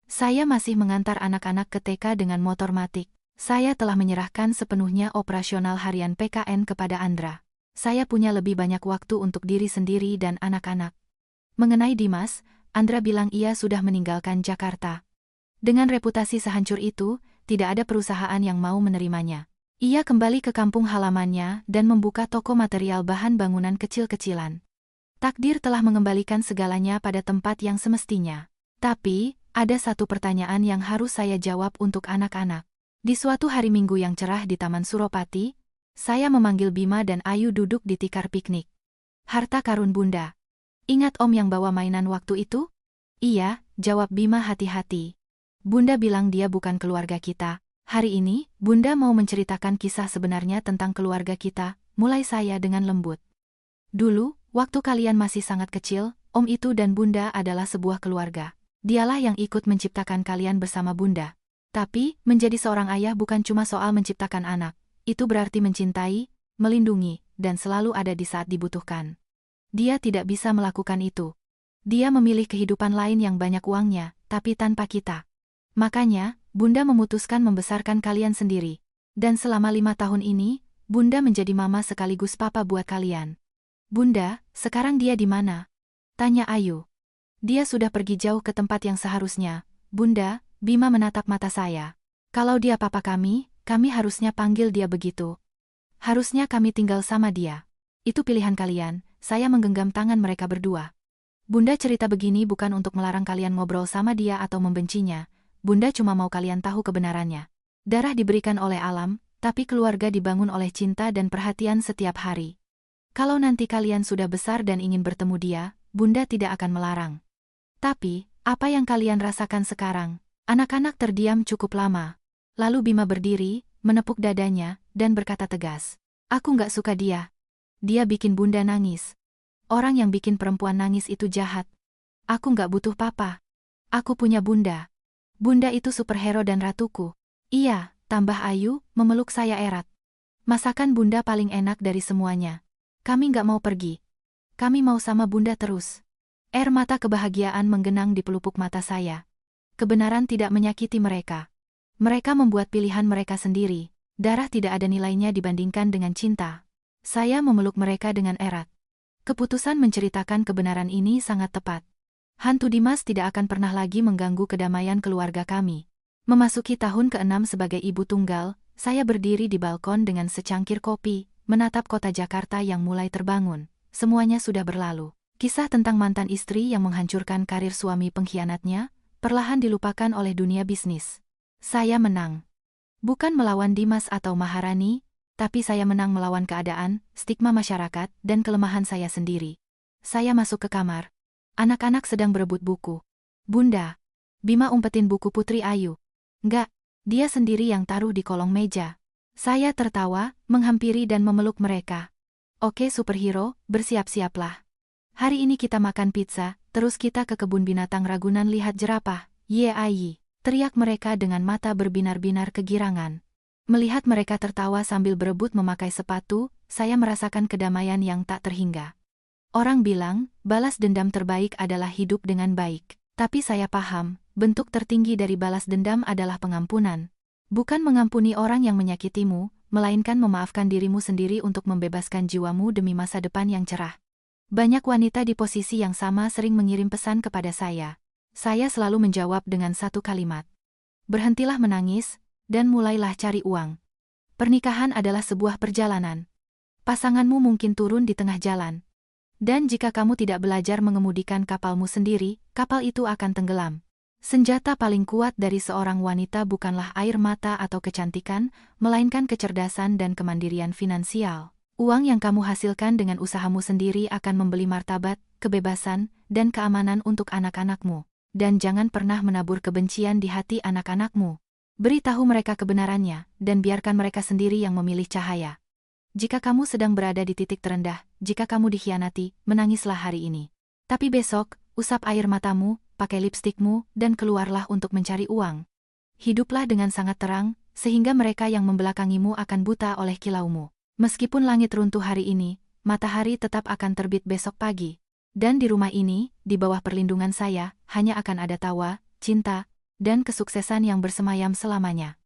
Saya masih mengantar anak-anak ke TK dengan motor matic. Saya telah menyerahkan sepenuhnya operasional harian PKN kepada Andra. Saya punya lebih banyak waktu untuk diri sendiri dan anak-anak. Mengenai Dimas, Andra bilang ia sudah meninggalkan Jakarta. Dengan reputasi sehancur itu, tidak ada perusahaan yang mau menerimanya. Ia kembali ke kampung halamannya dan membuka toko material bahan bangunan kecil-kecilan. Takdir telah mengembalikan segalanya pada tempat yang semestinya. Tapi, ada satu pertanyaan yang harus saya jawab untuk anak-anak. Di suatu hari Minggu yang cerah di Taman Suropati, saya memanggil Bima dan Ayu duduk di tikar piknik. Harta karun Bunda. Ingat Om yang bawa mainan waktu itu? Iya, jawab Bima hati-hati. Bunda bilang dia bukan keluarga kita. Hari ini, Bunda mau menceritakan kisah sebenarnya tentang keluarga kita, mulai saya dengan lembut. Dulu, waktu kalian masih sangat kecil, Om itu dan Bunda adalah sebuah keluarga. Dialah yang ikut menciptakan kalian bersama Bunda. Tapi, menjadi seorang ayah bukan cuma soal menciptakan anak. Itu berarti mencintai, melindungi, dan selalu ada di saat dibutuhkan. Dia tidak bisa melakukan itu. Dia memilih kehidupan lain yang banyak uangnya, tapi tanpa kita. Makanya, Bunda memutuskan membesarkan kalian sendiri. Dan selama 5 tahun ini, Bunda menjadi mama sekaligus papa buat kalian. Bunda, sekarang dia di mana? Tanya Ayu. Dia sudah pergi jauh ke tempat yang seharusnya. Bunda, Bima menatap mata saya. Kalau dia papa kami harusnya panggil dia begitu. Harusnya kami tinggal sama dia. Itu pilihan kalian. Saya menggenggam tangan mereka berdua. Bunda cerita begini bukan untuk melarang kalian ngobrol sama dia atau membencinya. Bunda cuma mau kalian tahu kebenarannya. Darah diberikan oleh alam, tapi keluarga dibangun oleh cinta dan perhatian setiap hari. Kalau nanti kalian sudah besar dan ingin bertemu dia, Bunda tidak akan melarang. Tapi, apa yang kalian rasakan sekarang? Anak-anak terdiam cukup lama. Lalu Bima berdiri, menepuk dadanya, dan berkata tegas. Aku nggak suka dia. Dia bikin Bunda nangis. Orang yang bikin perempuan nangis itu jahat. Aku nggak butuh papa. Aku punya Bunda. Bunda itu superhero dan ratuku. Iya, tambah Ayu, memeluk saya erat. Masakan Bunda paling enak dari semuanya. Kami nggak mau pergi. Kami mau sama Bunda terus. Air mata kebahagiaan menggenang di pelupuk mata saya. Kebenaran tidak menyakiti mereka. Mereka membuat pilihan mereka sendiri. Darah tidak ada nilainya dibandingkan dengan cinta. Saya memeluk mereka dengan erat. Keputusan menceritakan kebenaran ini sangat tepat. Hantu Dimas tidak akan pernah lagi mengganggu kedamaian keluarga kami. Memasuki tahun ke-6 sebagai ibu tunggal, saya berdiri di balkon dengan secangkir kopi, menatap kota Jakarta yang mulai terbangun. Semuanya sudah berlalu. Kisah tentang mantan istri yang menghancurkan karir suami pengkhianatnya, perlahan dilupakan oleh dunia bisnis. Saya menang. Bukan melawan Dimas atau Maharani, tapi saya menang melawan keadaan, stigma masyarakat, dan kelemahan saya sendiri. Saya masuk ke kamar. Anak-anak sedang berebut buku. Bunda. Bima umpetin buku Putri Ayu. Enggak, dia sendiri yang taruh di kolong meja. Saya tertawa, menghampiri dan memeluk mereka. Oke superhero, bersiap-siaplah. Hari ini kita makan pizza, terus kita ke kebun binatang Ragunan lihat jerapah. Yeay, teriak mereka dengan mata berbinar-binar kegirangan. Melihat mereka tertawa sambil berebut memakai sepatu, saya merasakan kedamaian yang tak terhingga. Orang bilang, balas dendam terbaik adalah hidup dengan baik. Tapi saya paham, bentuk tertinggi dari balas dendam adalah pengampunan. Bukan mengampuni orang yang menyakitimu, melainkan memaafkan dirimu sendiri untuk membebaskan jiwamu demi masa depan yang cerah. Banyak wanita di posisi yang sama sering mengirim pesan kepada saya. Saya selalu menjawab dengan satu kalimat. Berhentilah menangis, dan mulailah cari uang. Pernikahan adalah sebuah perjalanan. Pasanganmu mungkin turun di tengah jalan. Dan jika kamu tidak belajar mengemudikan kapalmu sendiri, kapal itu akan tenggelam. Senjata paling kuat dari seorang wanita bukanlah air mata atau kecantikan, melainkan kecerdasan dan kemandirian finansial. Uang yang kamu hasilkan dengan usahamu sendiri akan membeli martabat, kebebasan, dan keamanan untuk anak-anakmu. Dan jangan pernah menabur kebencian di hati anak-anakmu. Beritahu mereka kebenarannya, dan biarkan mereka sendiri yang memilih cahaya. Jika kamu sedang berada di titik terendah, jika kamu dikhianati, menangislah hari ini. Tapi besok, usap air matamu, pakai lipstikmu, dan keluarlah untuk mencari uang. Hiduplah dengan sangat terang, sehingga mereka yang membelakangimu akan buta oleh kilaumu. Meskipun langit runtuh hari ini, matahari tetap akan terbit besok pagi. Dan di rumah ini, di bawah perlindungan saya, hanya akan ada tawa, cinta, dan kesuksesan yang bersemayam selamanya.